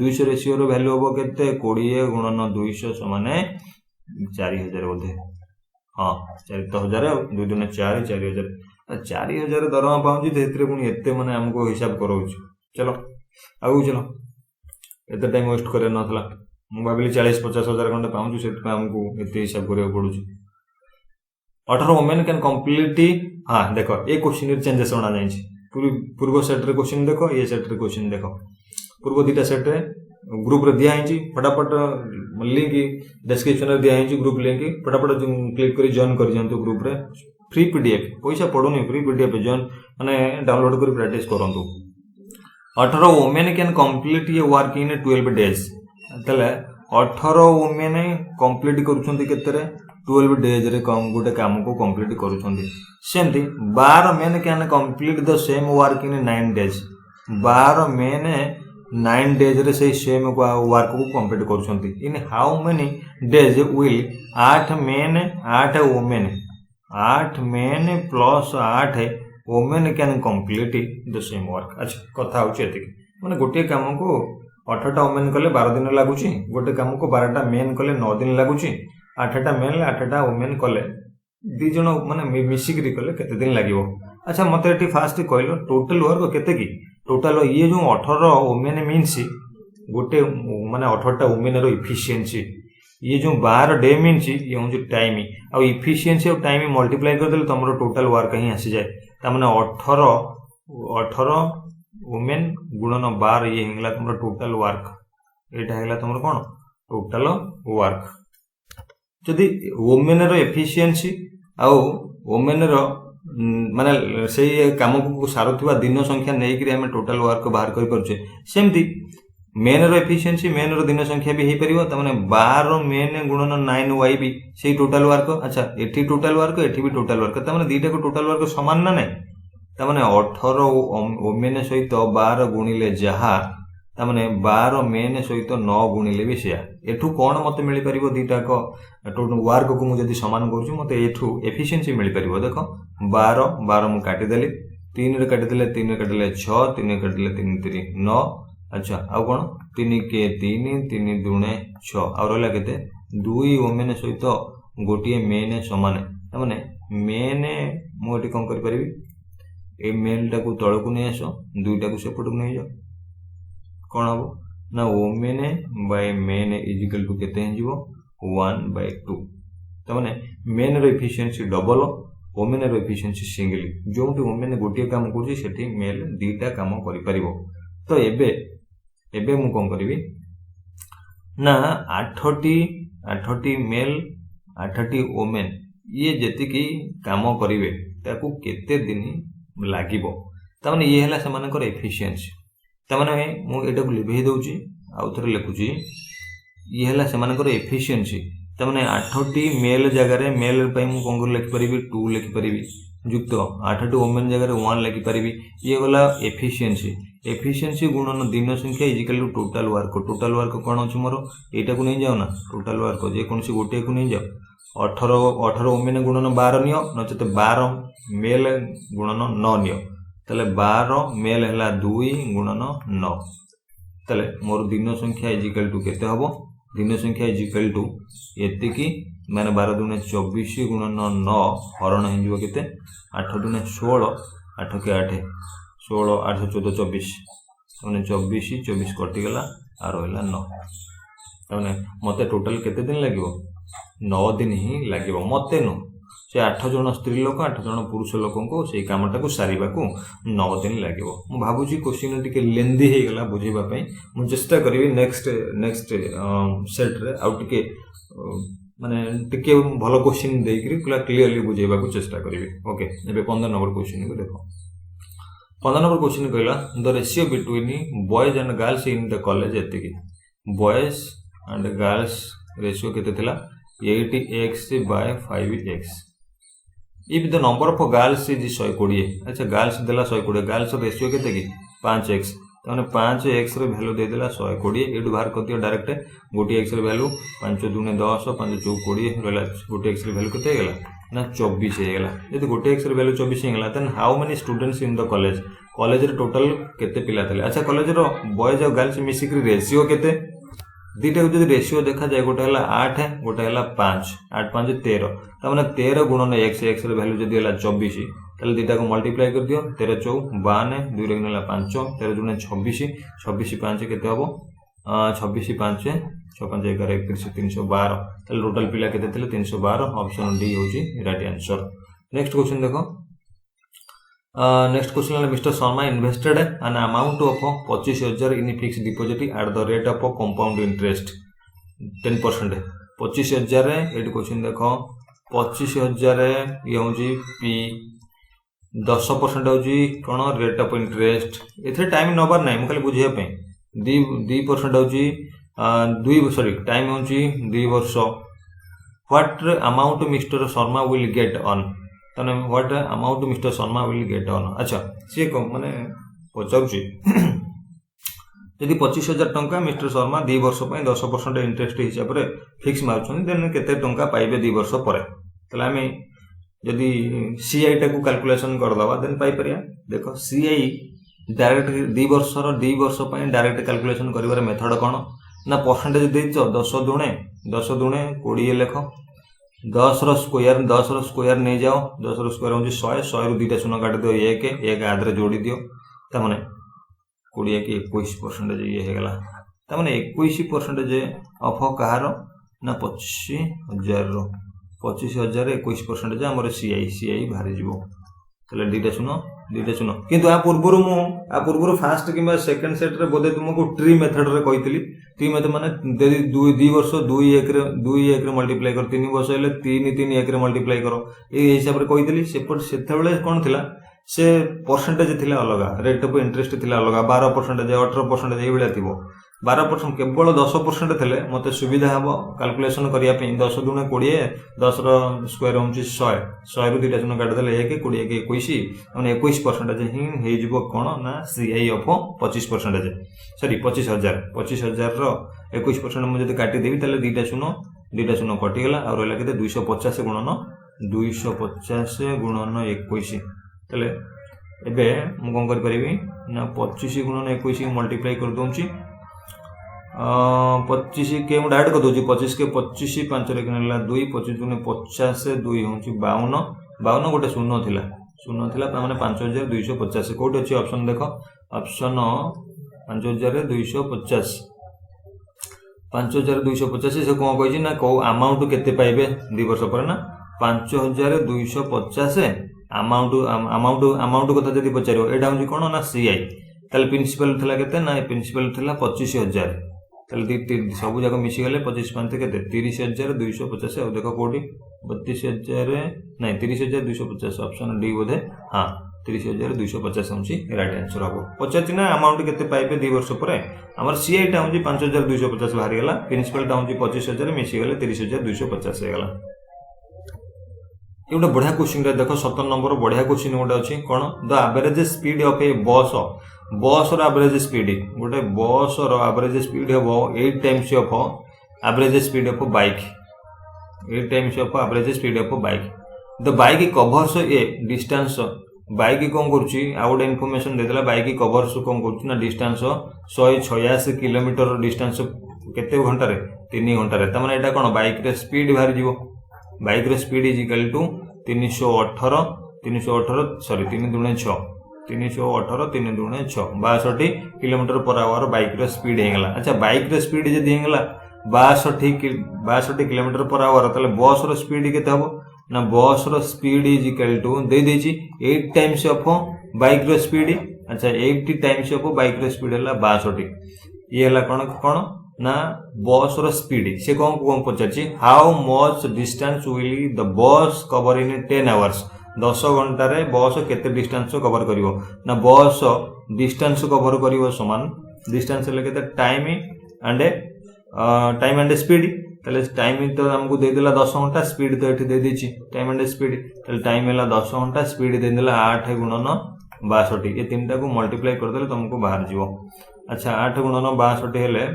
200 रेशियो रो वैल्यू होबो केते 20 गुणन 200 समान 4000 बोधे हां 4000 2 दुने 4 4000 दरमा पाउची तेतरे पुनी एते माने हमको हिसाब करौची चलो आगु चलो एते टाइम वेस्ट करे नथला मु भाबिली 40-50 हजार खंडे पाउछु सेत हमको एते हिसाब करे पडुची 18 वुमेन कैन कंप्लीट हां देखो ए क्वेश्चन रे चेंजेस होना जायछि पूर्व सेट रे क्वेश्चन देखो ये सेट रे क्वेश्चन देखो पूर्व दीटा सेट रे ग्रुप रे दिया हिची फटाफट लिंक डिस्क्रिप्शन रे दिया हिची ग्रुप लिंक फटाफट क्लिक करी जॉइन कर जंतु ग्रुप रे फ्री पीडीएफ पैसा पडोनी फ्री पीडीएफ जॉइन माने डाउनलोड करी प्रैक्टिस करंतु 18 वुमेन कैन कंप्लीट ये वर्क इन 12 डेज तले 18 वुमेन कंप्लीट करूछंती केतरे 12 डेज रे गोटे काम को कंप्लीट करूछंती सेमती 12 main can complete the same work in 9 days 12 main 9 days रे से सेम वर्क को complete करूछंती in how many days will 8 men 8 women 8 men plus 8 women can complete the same work अच्छा कथा होची एतिक माने गोटे काम को 18टा वुमेन कले 12 दिन लगुच गोटे कम को 12टा मेन कले 9 दिन लगुच 8टा मेन 8टा वुमेन कले दी जन माने मिसिक कले केते दिन लगिवो। अच्छा मते एटी फास्ट कहलो टोटल वर्क केते की टोटल ये जो 18 वुमेन मीन्स गोटे माने 18टा वुमेन रो इफिशिएंसी ये जो 12 डे मीन्स ये हूँ टाइम आ इफिशिएंसी और टाइम मल्टीप्लाई कर देले तुम टोटल वर्क ही आसी जाए ताने 18 वुमेन गुणन 12 ये हिंगला तुम टोटल वर्क एटा हैला तुम कोन टोटल वर्क। जदि वुमेन रो एफिशिएंसी आ वुमेन रो माने से काम को सारुवा दिन संख्या नहीं कि आम टोटल वर्क बाहर कर पारे सेमती मेन रो एफिशिएंसी मेन रो दिन संख्या भी हो पार मैंने 12 मेन गुणन 9 वाई भी से टोटल वर्क। अच्छा एठी टोटल वर्क एठी भी टोटल वर्क तमाने दीटा को टोटल वर्क समान ना नहीं तमाने 18 वुमेन सहित 12 गुणिले जहा तमाने 12 मेन सहित 9 गुणिले भी सेया एठू कौन मते मिल परिबो दीटा को वर्क को मु जदी समान करूछु मते एठू एफिशिएंसी मिल परिबो। देखो 12 मु काटी देली 3 रे काटी देले 3 रे काटी देले 6 3 रे काटी देले 3 3 9। अच्छा आउ कौन 3 के 3 3 दुणे 6 आ रहला केते 2 वुमेन सहित गोटिए मेन समान तमाने मेन मु एटी कोन करि परिबी ए मेल टाकू तळकू नै आसो दुईटा को सेपट को नै जाओ कौन हम ना women by men is equal to केते हिजिवो 1/2 तमाने मेन रो एफिशिएंसी डबल वुमेन रो एफिशिएंसी सिंगल जोंटी वुमेन गोटिए काम करछि सेठी मेल दीटा काम करि परिबो। तो एबे मु कोन करबी ना 8टी मेल 8टी वुमेन ये जेति की काम करिवे ताकू केते दिन लागिबो तमाने ये हला समानकर एफिशिएंसी तमाने मु एटा को लिभे दउची आ उथरे लिखुची ये हला समानकर एफिशिएंसी तमाने 8टी मेल जगह रे मेल पई मु कोन लिखि परिबी 2 लिखि परिबी युक्त 8टी वुमेन जगह रे 1 लिखि परिबी ये वाला एफिशिएंसी गुणन दिन संख्या is equal to total work कोन अछि मोर एटा को नै जाओ ना टोटल वर्क जे कोनसी गोटे को नै जाओ 18 वुमेन गुणन 12 नियो नचते 12 मेल गुणन 9 नियो तले 12 मेल हला 2 गुणन 9 तले मोर दिन संख्या इज इक्वल टू केते हबो दिन संख्या इज इक्वल टू एति की माने 12 दुने 24 गुणन 9 हरण हिजो केते 8 दुने 16 8 के 8 16 8 14 24 माने 24 कटि गला आ रहला 9 माने मते टोटल केते दिन लागिवो 9 दिन ही लागिवो मते नो से 8 जन स्त्री लोक 8 जन पुरुष लोकन को से कामटा को सारिबा को 9 दिन लागिवो। मु भाबुची क्वेश्चन टिके लेंदी हे गला बुझेबा पई मु चेष्टा करबी नेक्स्ट सेट रे आउ टिके माने टिके भलो क्वेश्चन देकरी पूरा क्लियरली बुझेबा को चेष्टा करबी। ओके एबे 15 नंबर क्वेश्चन को देखो 15 नंबर क्वेश्चन कहला the ratio between boys and girls in the college एतिकी बॉयज एंड गर्ल्स रेशियो केते थिला 80x/5x if the number of girls is 120। अच्छा गर्ल्स देला 120 गर्ल्स रेशियो केते की 5x तने 5x रे वैल्यू दे देला 120 एडु बाहर कर दियो डायरेक्ट गोटी x रे वैल्यू 5 दुने 10 5 4 20 रहला गोटी x रे वैल्यू केते गेला ना 24 हे गेला यदि गोटे x रे वैल्यू 24 हे गेला then how many students in the college रे टोटल केते पिला थले। अच्छा कॉलेज रो बॉयज और गर्ल्स मिसिक रेशियो केते दीटा को जदि रेशियो देखा जाए गोटे हला 8 गोटे हला 5 8 5 13 तमाने 13 गुणन x रे वैल्यू जदि हला 24 तले दीटा को मल्टीप्लाई कर दियो 13 4 52 2 रे गुणला 5 13 दुने 26 26 5 केते हबो 26 5 6 5 11 31 312 तले टोटल पिला केते थिले 312 ऑप्शन डी होची राइट आंसर। नेक्स्ट क्वेश्चन देखो next question mister Sharma invested an amount of 25,000 in fixed deposit at the rate of compound interest 10%। 25,000 एट क्वेश्चन देखो 25,000 ये होची पी 10% होची कोन रेट ऑफ इंटरेस्ट एथे टाइम नंबर नाही म खाली बुझिया पे 2% होची 2 टाइम होची 2 वर्ष what amount mister Sharma will get on तने what amount mister Sharma will get on. अच्छा सी को माने पचाउची यदि 25,000 टंका मिस्टर शर्मा 2 वर्ष पय 10% इंटरेस्ट हिसाब रे फिक्स मारछन देन केते टंका पाइबे 2 वर्ष परे तले हमें यदि सीआई टा को कैलकुलेशन कर दवा देन पाई परिया। देखो सीआई डायरेक्ट 2 वर्ष डायरेक्ट कैलकुलेशन कर मेथड कौन ना परसेंटेज देच 10 दुणे 20 लेख 10 स्क्वायर नहीं जाओ 10 स्क्वायर हूँ 100 रु 2टा शून्य काट दियो 1 आदरे जोड़ी दियो तमाने 20 कि 21% ये होगा तमाने 21% ऑफ कहार ना 25,000 25,000 21% आमर सीआई बाहरी जीवो तले 2टा शून्य किंतु आ पूर्व फास्ट कि सेकंड सेट रे बोधे तुमको ट्री मेथड रे कहितली ट्री मेथड माने 2 वर्ष 2 1 रे मल्टीप्लाई कर 3 वर्ष हेले 3 1 रे मल्टीप्लाई करो ए हिसाब रे कहितली सेते बेले कोन थिला से परसेंटेज थिला अलगा रेट ऑफ इंटरेस्ट थिला अलगा 12% 18% ए बेला थिबो 12% केवल 10% थे मत सुविधा हम कैलकुलेशन करने 10 दुणे 20 10 स्क्वायर हूँ 100 रु 2टा शून्य काटिदेले 1 20 के 21 मैंने 21% ही हो कौन ना सीआई ऑफ 25% सॉरी 25,000 रो 21% मुझे काटिदेवी ताले 2टा शून्य कटिगला और रहा के 250 गुणन 21 ताले एबे मु कौन कर पारिबी ना 25 गुणन 21 मल्टीप्लाई कर दूची 25 के मुझे ऐड कर दूसरी 25 के 25 5 2 25 गुणे 50 2 हूँ 52 गोटे शून्य थिला मैंने 5,250 कौट अच्छी ऑप्शन देख ऑप्शन 5,250 से कौन कही ना कौ अमाउंट केते पाइबे 2 वर्ष पर ना 5,250 अमाउंट कथा जब पचार यहाँ हूँ कौन ना सीआई ताले प्रिंसिपल थिला केते ना प्रिंसिपल थिला 25,000 सब जाक मिसीगले 25 5 के 30,250 और देख कौटी 32,000 नहीं 30,250 ऑप्शन डी बोधे हाँ 30,250 हूँ राइट आंसर हम पचार ना अमाउंट केते पाइबे 2 वर्ष पर आमर सीआईटा हूँ 5,250 बाहरी गला प्रिंसिपलटा हूँ 25,000 मिसीगले 30,250 होगा ये गोटे बढ़िया क्वेश्चन देख 17 नंबर बढ़िया क्वेश्चन गोटे अच्छी कौन द एवरेज स्पीड ऑफ ए बस एवरेज स्पीड गोटे बस एवरेज स्पीड हम 8 times of average speed of bike 8 times of average speed of bike the bike covers A distance bike कौन कर इनफॉरमेशन देदेला बाइक कवर्स कौन कर डिस्टेंस 186 किलोमीटर डिस्टेंस केते घंटा 3 घंटा तमाने एटा कौन बाइक रे स्पीड बाहरी जीवो बाइक रे speed is equal to 318 sorry 3 दुणे 6 318 3 दुणे 6 62 किलोमीटर पर आवर बाइक रे स्पीड हेगला अच्छा बाइक रे स्पीड जदी हेगला 62 किलोमीटर पर आवर तले बस रो स्पीड केते हबो ना बस रो स्पीड इज इक्वल टू दे देची 8 टाइम्स ऑफ बाइक रो स्पीड अच्छा 80 टाइम्स ऑफ बाइक रो स्पीड हला 62 ये हला कोन ना बस रो स्पीड से कौन पचार how much distance will the bus cover in 10 hours 10 घंटा रे बस केते डिस्टेंस कवर करिवो ना बस डिस्टेंस कवर करिवो समान डिस्टेंस ले केते टाइम एंड स्पीड तले टाइम तो हमको दे देला 10 घंटा स्पीड तो एठी दे देची टाइम एंड स्पीड तले टाइम हैला 10 घंटा स्पीड दे देला 8 गुणन 62 ये तीनटा को मल्टीप्लाई कर देले तुमको बाहर जीवो अच्छा 8 गुणन 62 हेले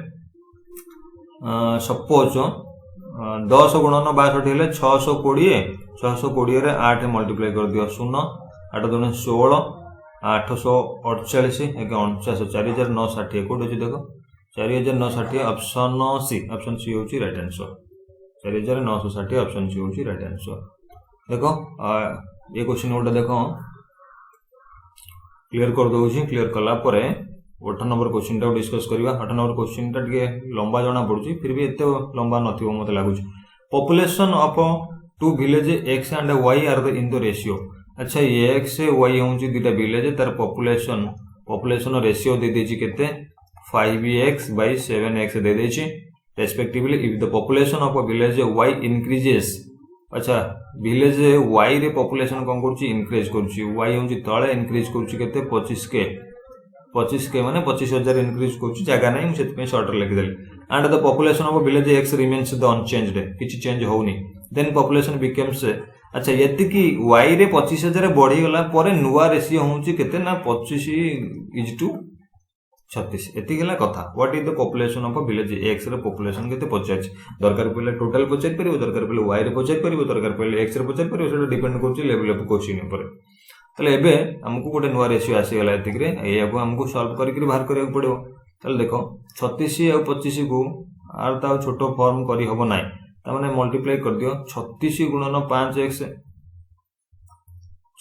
सपोज 10 गुणन 62 हेले 620 रे 8 मल्टीप्लाई कर दियो 0 8 दुने 16 848 एक 49 4,960 कोड अछि देखो 4,960 ऑप्शन सी होची राइट आंसर 4,960 ऑप्शन सी होची राइट आंसर देखो ये क्वेश्चन गोटे देखो क्लियर कर दउछि क्लियर कला परे 8 नंबर क्वेश्चन टा डिस्कस करिवा 8 नंबर क्वेश्चन टा टिके लंबा जणा पड़ुछि फिर भी एते लंबा नथिबो मते लागुछि population of two village x and y are the in the ratio अच्छा x से y होउछि दुटा विलेज तार पॉपुलेशन रेशियो दे देछि केते 5x by 7x दे देछि respectively if the population of a village y increases अच्छा विलेज y रे पॉपुलेशन कोन करछि इंक्रीज करछि y होउछि तळे इंक्रीज करछि केते 25k माने 25,000 इंक्रीज करछि जगह नै सेत पे शॉर्ट लिख देली and the population of village x remains the unchanged किछि चेंज होउनी देन पॉपुलेशन बिकम्स अच्छा यति कि y रे 25,000 बढ़ी गला परे नुवा रेशियो होउछि केते ना 25:36 एति गेला कथा what is the population of village x रे पॉपुलेशन केते पचाछि दरकार पहिले टोटल पचाइ परिबो दरकार पहिले y रे पचाइ परिबो दरकार पहिले x रे पचाइ परिबो सेटा डिपेंड करछि लेवल ऑफ क्वेश्चन ऊपर ताले एबे हमको गोटे नुआ रेशियो आसीगला एतिक रे एयाको हमको सॉल्व करके बाहर करिया पड़िबो ताले देखो 36 और 25 को आर ता छोटो फॉर्म करी हबो नाइ ता माने मल्टीप्लाई कर दियो 36 गुणन 5x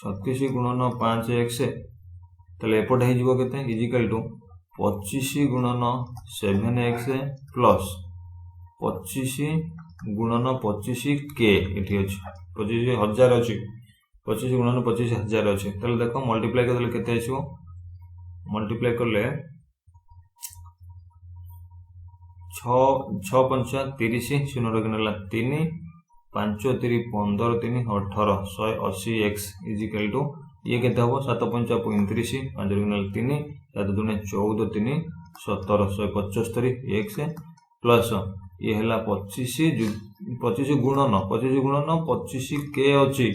36 गुणन 5x ताले एपट हे जिवो केते इजिकल टू 25 गुणन 7x प्लस 25 गुणन 25 के एठी अछि 25000 अछि 25 गुणन 25000 अछि ताले देखो मल्टीप्लाई करले केते आछियो मल्टीप्लाई करले 6 पंचा 30 शून्य रखनेला 3 5 3 15 3 18 180x इजिकल टू ये केते हबो 7 पंचा 35 5 रखनेला 3 7 दुने 14 3 17 175 x प्लस ये हला 25 गुणन 25 के अछि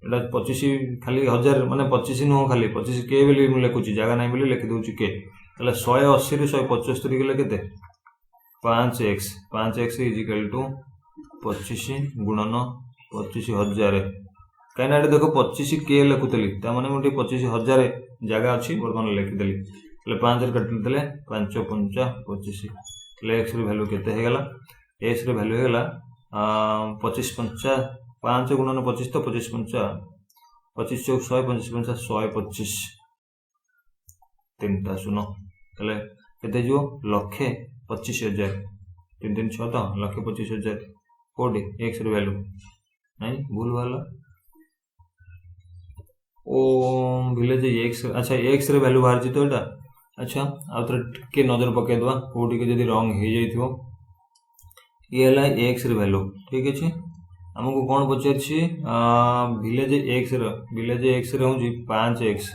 एटा 25 खाली 1000 माने 25 नो खाली 25 के बेली मु लिखुची जगह नै बेली लिखि दउची के तले 180 रे 175 गेले केते 5x इजिकल टू 25 गुणन 25000 काइना एटा देखो 25 के लिखुतली ता माने मोटी 25000 जगह अछि वर्तमान लिखि देली तले 5 रे काटि देले 5 5 25 तले x रे वैल्यू केते हे गेला x रे वैल्यू हे गेला 25 5 5 गुणन 25 तो 25 5 25 चौक 100 25 5 125 तीनटा सुनो तले केते जो लक्षे 25000 3 3 6 तो लक्षे 25000 कोडी x रे वैल्यू नहीं भूल वाला ओ विलेज x अच्छा x रे वैल्यू बाहर जी तो एटा अच्छा आ तो के नजर पके दवा कोडी के जदी रंग हे जाइथिबो ये हला x रे वैल्यू ठीक अछि हमको कौन पचारछि विलेज x रे होजी 5x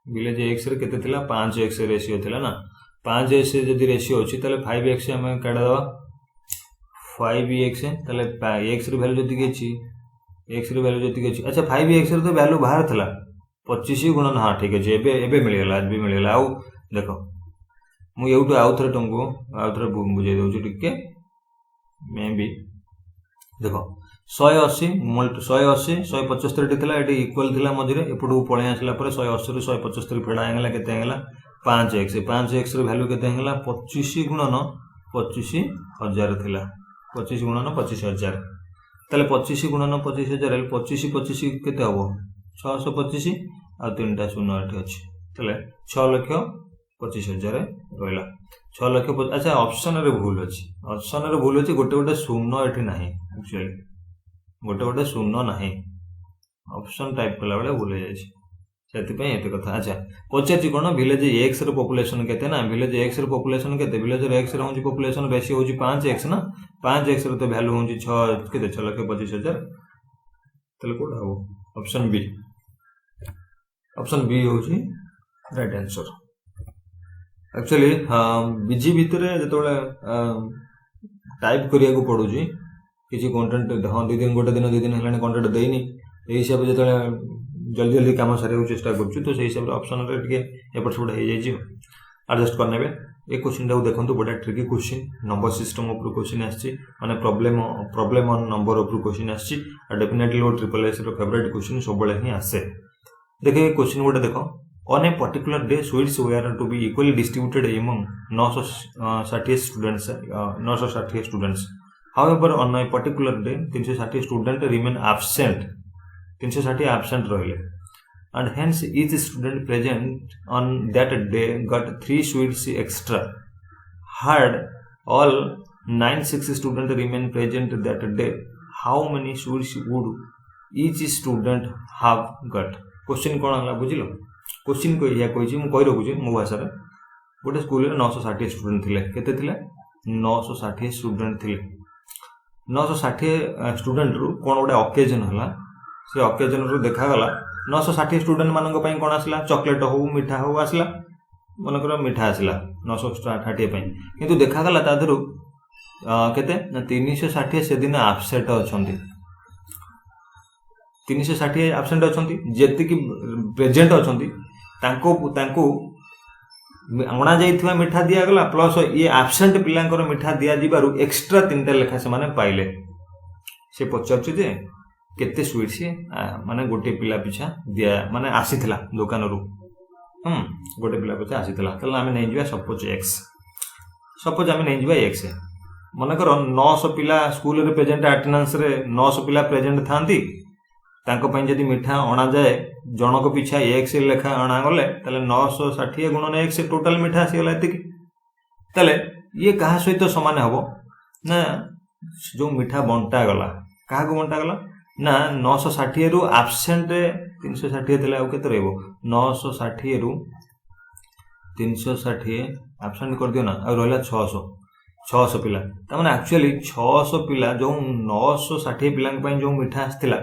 विलेज x रे केते थिला 5x रेशियो थिला ना 5x जदी रेशियो अछि तले 5x हम काढा दवा 5x तले x रे वैल्यू जदी के अछि x रे वैल्यू जदी के अछि अच्छा 5x रे तो वैल्यू बाहर थिला 25 गुणन हां ठीक अछि एबे मिल गेला आज भी मिल गेला आउ देखो मु एउटो आउ थरे तुमको आउ थरे बुझाई दउछु टिके मे बी देखो 180 175 टी थिला एटी इक्वल थिला मझिरे एपडू पळे आसला पर 180 रे 175 फेडा आंगला केते आंगला 5x रे वैल्यू केते आंगला 25 गुणन 25000 थिला 25 गुणन 25000 तले 25 गुणन 25000 25 25 केते हबो 625 आ तीनटा शून्य एठी अछि तले 6 लाख 25000 रहला 6 लाख अच्छा ऑप्शन रे भूल अछि गोटे शून्य एठी नाही एक्चुअली गोटे शून्य नाही ऑप्शन टाइप कला बेले भूल जाय अछि सेति पे एते कथा अच्छा पचाची कोन विलेज x रे पॉपुलेशन केते ना विलेज x रे पॉपुलेशन केते विलेज x रे होजी पॉपुलेशन रेशियो होजी 5x ना 5x रे तो वैल्यू होजी 6 केते 6 लाख 25000 तले कोडा हो ऑप्शन बी होजी राइट आंसर एक्चुअली बीजी भितरे जतोले टाइप करिया को पडुजी किछि कंटेंट हां गोटे दिन 2 दिन हलाने कंटेंट देइनी एई हिसाब से जतोले जल्दी काम सारे चेष्टा करछु तो सेही हिसाब रे ऑप्शन रे टिके एपट सेपट हे जाई छी एडजस्ट करनेबे ए क्वेश्चन दा देखंतु बडा ट्रिकी क्वेश्चन नंबर सिस्टम ऊपर क्वेश्चन आछि माने प्रॉब्लम ऑन नंबर ऊपर क्वेश्चन आछि आ डेफिनेटली वो ट्रिपल एस रो फेवरेट क्वेश्चन सब बळे ही आसे देखिए क्वेश्चन गोटे देखो on a particular day sweets were to be equally distributed among 960 students however on a particular day 360 students remain absent 360 absent रहिले and hence each student present on that day got 3 sweets extra had all 96 students remain present that day how many sweets would each student have got question कोन हला बुझिलो क्वेश्चन को या कोइची मु कहि रखुची मो भाषा रे गोटे स्कूल रे 960 स्टूडेंट थिले केते थिले 960 स्टूडेंट थिले 960 स्टूडेंट रु कोन गोटे ओकेजन हला से ओकेजन रु देखा गला 960 स्टूडेंट मानन पई कोन आसला चॉकलेट हो मिठा हो आसला मन कर मिठा आसला 960 पई किंतु देखा गला ता दरु केते 360 से दिन एब्सेंट अछंती 360 एब्सेंट अछंती जेति कि प्रेजेंट अछंती तांको अणा जाइथिबा मिठा दिया गला प्लस ये एब्सेंट पिलांकर मिठा दिया जिबारु एक्स्ट्रा 3टा लेखा से माने पाइले से पचारछु जे केते स्वीट सी माने गोटे पिला पिछा दिया माने आसीथिला दुकान रु गोटे पिला पिछा आसीथिला तले आमे नै जिवा सपोज x सपोज आमे नै जिवा x मन कर 900 पिला स्कूल रे प्रेजेंट अटेंडेंस रे 900 पिला प्रेजेंट थांती तांको पई जदी मिठा अणा जाए जनक पिछा x लेखा अणा गले तले 960 गुणन x टोटल मिठा आसी गला एतिक तले ये कहा सहित समान हबो ना जो मिठा बंटा गला कहा को बंटा गला ना 960 रु एब्सेंट 360 थिला आ केते रहबो 960 रु 360 एब्सेंट कर दियो ना आ रहला 600 पिला त माने एक्चुअली 600 पिला जो 960 पिला पई जो मिठा आस्थिला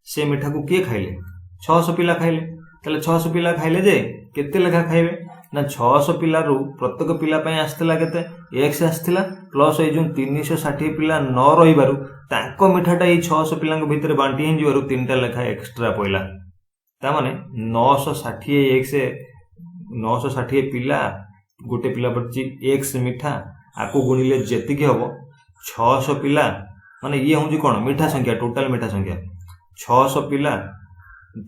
से मिठा को किए खाइले 600 पिला खाइले तले 600 पिला खाइले जे केते लेखा खाइबे ना 600 पिला रु प्रत्येक पिला पई आस्थिला केते x आस्थिला प्लस ए जो 360 पिला न रहिबारु तांको मिठाटा ए 600 पिला के भीतर बांटी हिं जिवरु तीनटा लेखा एक्स्ट्रा पइला ता माने 960 x 960 पिला गोटे पिला पड़ची x मिठा आको गुणिले जेति के हबो 600 पिला माने ये होजी कोन मिठा संख्या टोटल मिठा संख्या 600 पिला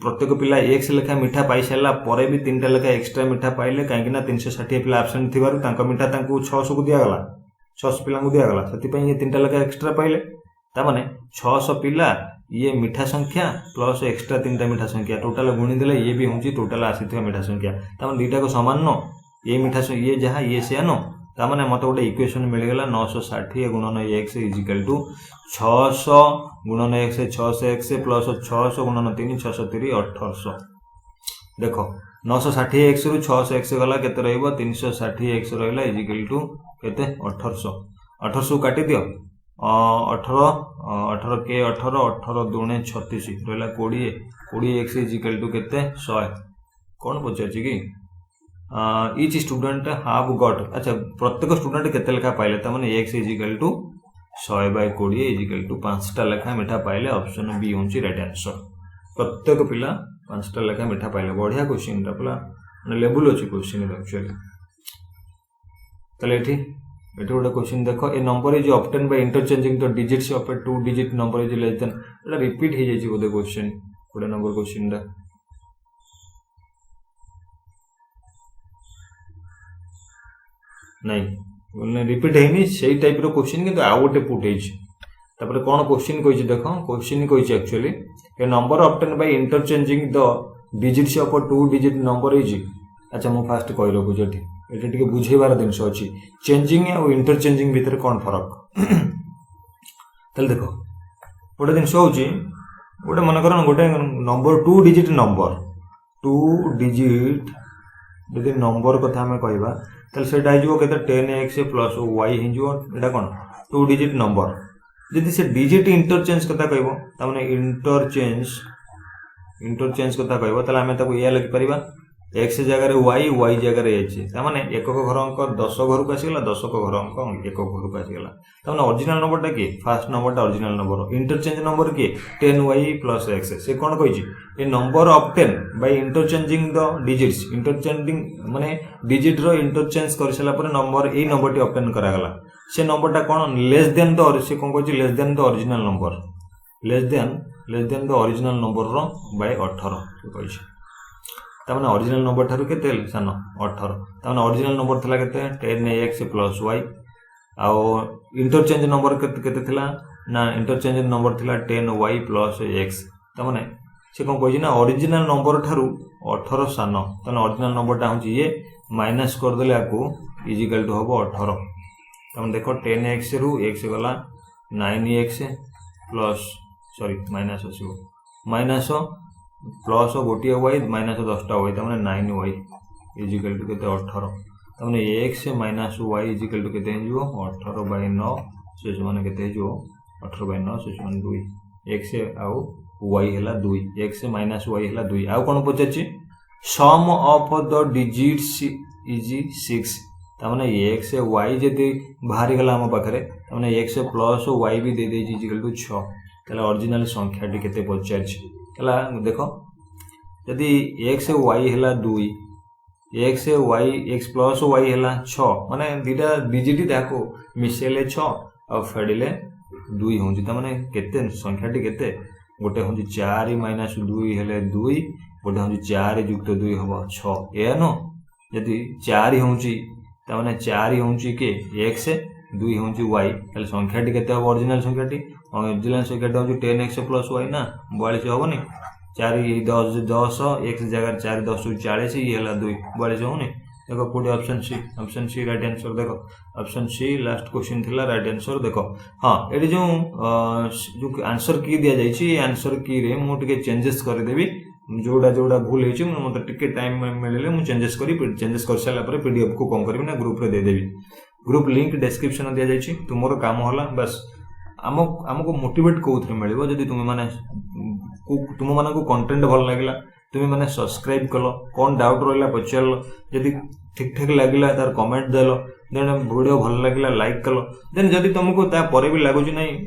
प्रत्येक पिला x लेखा मिठा पाई सला परे भी तीनटा लेखा एक्स्ट्रा मिठा पाइले काहे ना 360 पिला एब्सेंट थिबारु तांका मिठा तांको 600 को दिया गला 600 पिला को दिया गला सति पई ये तीनटा लेखा एक्स्ट्रा पाइले ता माने 600 पिला ये मिठा संख्या प्लस एक्स्ट्रा तीनटा मिठा संख्या टोटल गुणी देले ये भी होजी टोटल आसीथिबा मिठा संख्या ता माने दीटा को समान न ये मिठा ये जहा ये से न ता माने मते गोटे इक्वेशन मिल गेला 960 गुणन x = 600 गुणन x 600x प्लस 600 गुणन 3 603 1800 देखो 960x रु 600x गला केते रहइबो 360x रहइला = केते 1800 1800 काटि दियो 18 18 के 18 18 दुणे 36 रहइला 20 20x = केते 100 कोन पचाची की each student have got अच्छा प्रत्येक स्टूडेंट केते लेखा पाइले त माने x = 100/20 = 5टा लेखा मिठा पाइले ऑप्शन बी होची राइट आंसर प्रत्येक पिला 5टा लेखा मिठा पाइले बढ़िया क्वेश्चन रा पला माने लेवल अछि क्वेश्चन एक्चुअली तले एठी गोटे क्वेश्चन देखो a number is obtain by interchanging the digits of a 2 digit number is less than एटा रिपीट हे जाई बोले क्वेश्चन गोटे नंबर क्वेश्चन रा नहीं रिपीट है से टाइप रो क्वेश्चन किंतु आ गोटे पुट होइछ तापर कोन क्वेश्चन कहिछ देखो क्वेश्चन कहिछ actually a number obtain by interchanging the digits of a 2 digit number is अच्छा मु फास्ट कहलो बुझेठी एटा टिके बुझेबार दिनस अछि चेंजिंग और इंटरचेंजिंग भीतर कोन फरक तल देखो गोटे दिन होची गोटे मन कर गोटे नंबर 2 डिजिट नंबर 2 डिजिट यदि नंबर कथा हमें कहबा तल सेटा हिजो केते 10x प्लस y हिजो एटा कोन 2 डिजिट नंबर यदि से डिजिट इंटरचेंज कथा कहबो त माने इंटरचेंज कथा कहबो तले हमें ताको या लिख परिबा x जगह रे y जगह रे h त माने एकक घर अंक 10 घर को आसीगला 10 को घर अंक एकक घर को आसीगला त माने ओरिजिनल नंबरटा की फर्स्ट नंबरटा ओरिजिनल नंबर इंटरचेंज नंबर की 10y प्लस x से कोन कहिछि a number obtain by interchanging the digits interchanging माने डिजिट रो इंटरचेंज कर सला पर नंबर ए नंबरटी ऑब्टेन करा गला से नंबरटा कोन लेस देन द से कोन कहिछि less than the original number less than the original number रो बाय 18 कहिछि त माने ओरिजिनल नंबर थारु केते सानो 18 त माने ओरिजिनल नंबर थला केते 10x प्लस y आ इंटरचेंज नंबर केते थिला ना इंटरचेंज नंबर थिला 10y प्लस x त माने से कोन कहि ना ओरिजिनल नंबर थारु 18 सानो त माने ओरिजिनल नंबरटा होची ये माइनस कर देले आकू इक्वल टू होबो 18 त माने देखो 10x रु x गला 9x प्लस सॉरी माइनस आसीबो माइनस प्लस गोटे y माइनस 10टा y त माने 9y इक्वल टू केते 18 त माने x minus y equal to केते हिजो 18/9 से माने केते हिजो 18/9 से माने 2 x आउ y हला 2 x माइनस y हला 2 आउ कोन पचछि सम ऑफ द डिजिट्स इज 6 त माने x y जदी बाहरी गला हम पाखरे त माने x प्लस y भी दे देछि इक्वल टू 6 तला ओरिजिनल संख्या टी केते पचछि तला देखो यदि x y हला 2 x y x plus y हला 6 माने दीटा डिजिट ताको मिसेले 6 आ फेडिले 2 होउछि त माने केते संख्या टी केते गोटे हूँ 4 माइनस 2 हेले 2 गोटे हूँ 4 युक्त 2 हम 6 ए न जदि 4 हूँ ताने 4 हूँ के एक्स 2 हूँ वाई ताले संख्याटी केते हम ओरिजिनल संख्याटी हूँ 10x प्लस वाई ना 42 हेनी 4 10 10 एक्स जगह 4 10 40 ये 2 42 होनी देखो कोडी ऑप्शन सी राइट आंसर देखो ऑप्शन सी लास्ट क्वेश्चन थिला राइट आंसर देखो हाँ एडी जो आंसर की दिया जाइछि आंसर की रे मु टिके चेंजेस कर देबी जोड़ा जोड़ा भूल होइछि मते टिके टाइम मिलले मु चेंजेस कर साला पर पीडीएफ को कोन करबी ना ग्रुप रे दे देबी ग्रुप लिंक डिस्क्रिप्शन दिया जाइछि तुमरो काम होला बस हमको मोटिवेट कोथरे मिलिबो जदी तुम माने तुम मानक कंटेंट भल लगिला तुम्हें माने सब्सक्राइब कलो कौन डाउट रहा पचार जदि ठीक ठाक लगिला तार कमेंट देलो देन वीडियो भल लगिला लाइक कलो देन जदि तुमको ता परे भी लागुची नहीं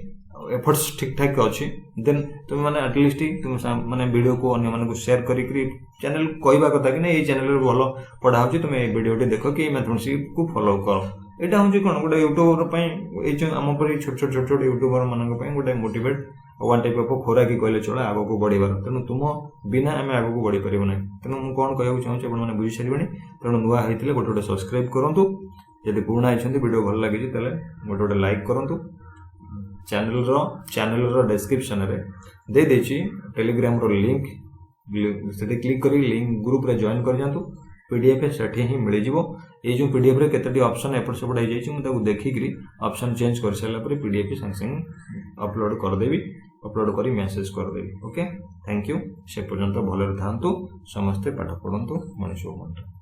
एफर्ट्स ठीक ठाक अच्छी देन तुम माने एटलिस्ट तुम माने वीडियो को अन्य मानक शेयर करी चैनल कहवा कथा कि ये चैनल रे भल पढ़ा होची तुम ये वीडियो देखो कि मैथमेटिक्स को फॉलो करो एटा हूँ कौन गोटे यूट्यूबर आम पर छोट छोट यूट्यूबर मान गोटे मोटिवेट वन टाइप ऑफ खोराकी कहले चलो आग को बढ़िबार तेणु तुम बिना आम आग को बढ़ी पार ना तेणु मुझे कौन कहूँ चाहूँ आपने बुझी सारे तेणु नुआ होते गोटे गोटे सब्सक्राइब करूँ जब पुराणा होती वीडियो भल लगी गोटे गोटे लाइक करूँ चैनल डिस्क्रिप्शन रे दे देछि टेलीग्राम रो लिंक से क्लिक करी लिंक ग्रुप रे जॉइन कर जातु पीडीएफ सेठी ही मिल जिवो ये जो पीडीएफ रे केतटी ऑप्शन एपट सेपट हो जाइछि मु ताकू देखिकरी ऑप्शन चेंज कर साला पर पीडीएफ संग संग अपलोड कर देबी अपलोड करी मेसेज कर देबी ओके थैंक यू से पर्यंत भले थांतु समस्ते पाठ पढ़ंतु मनुष्य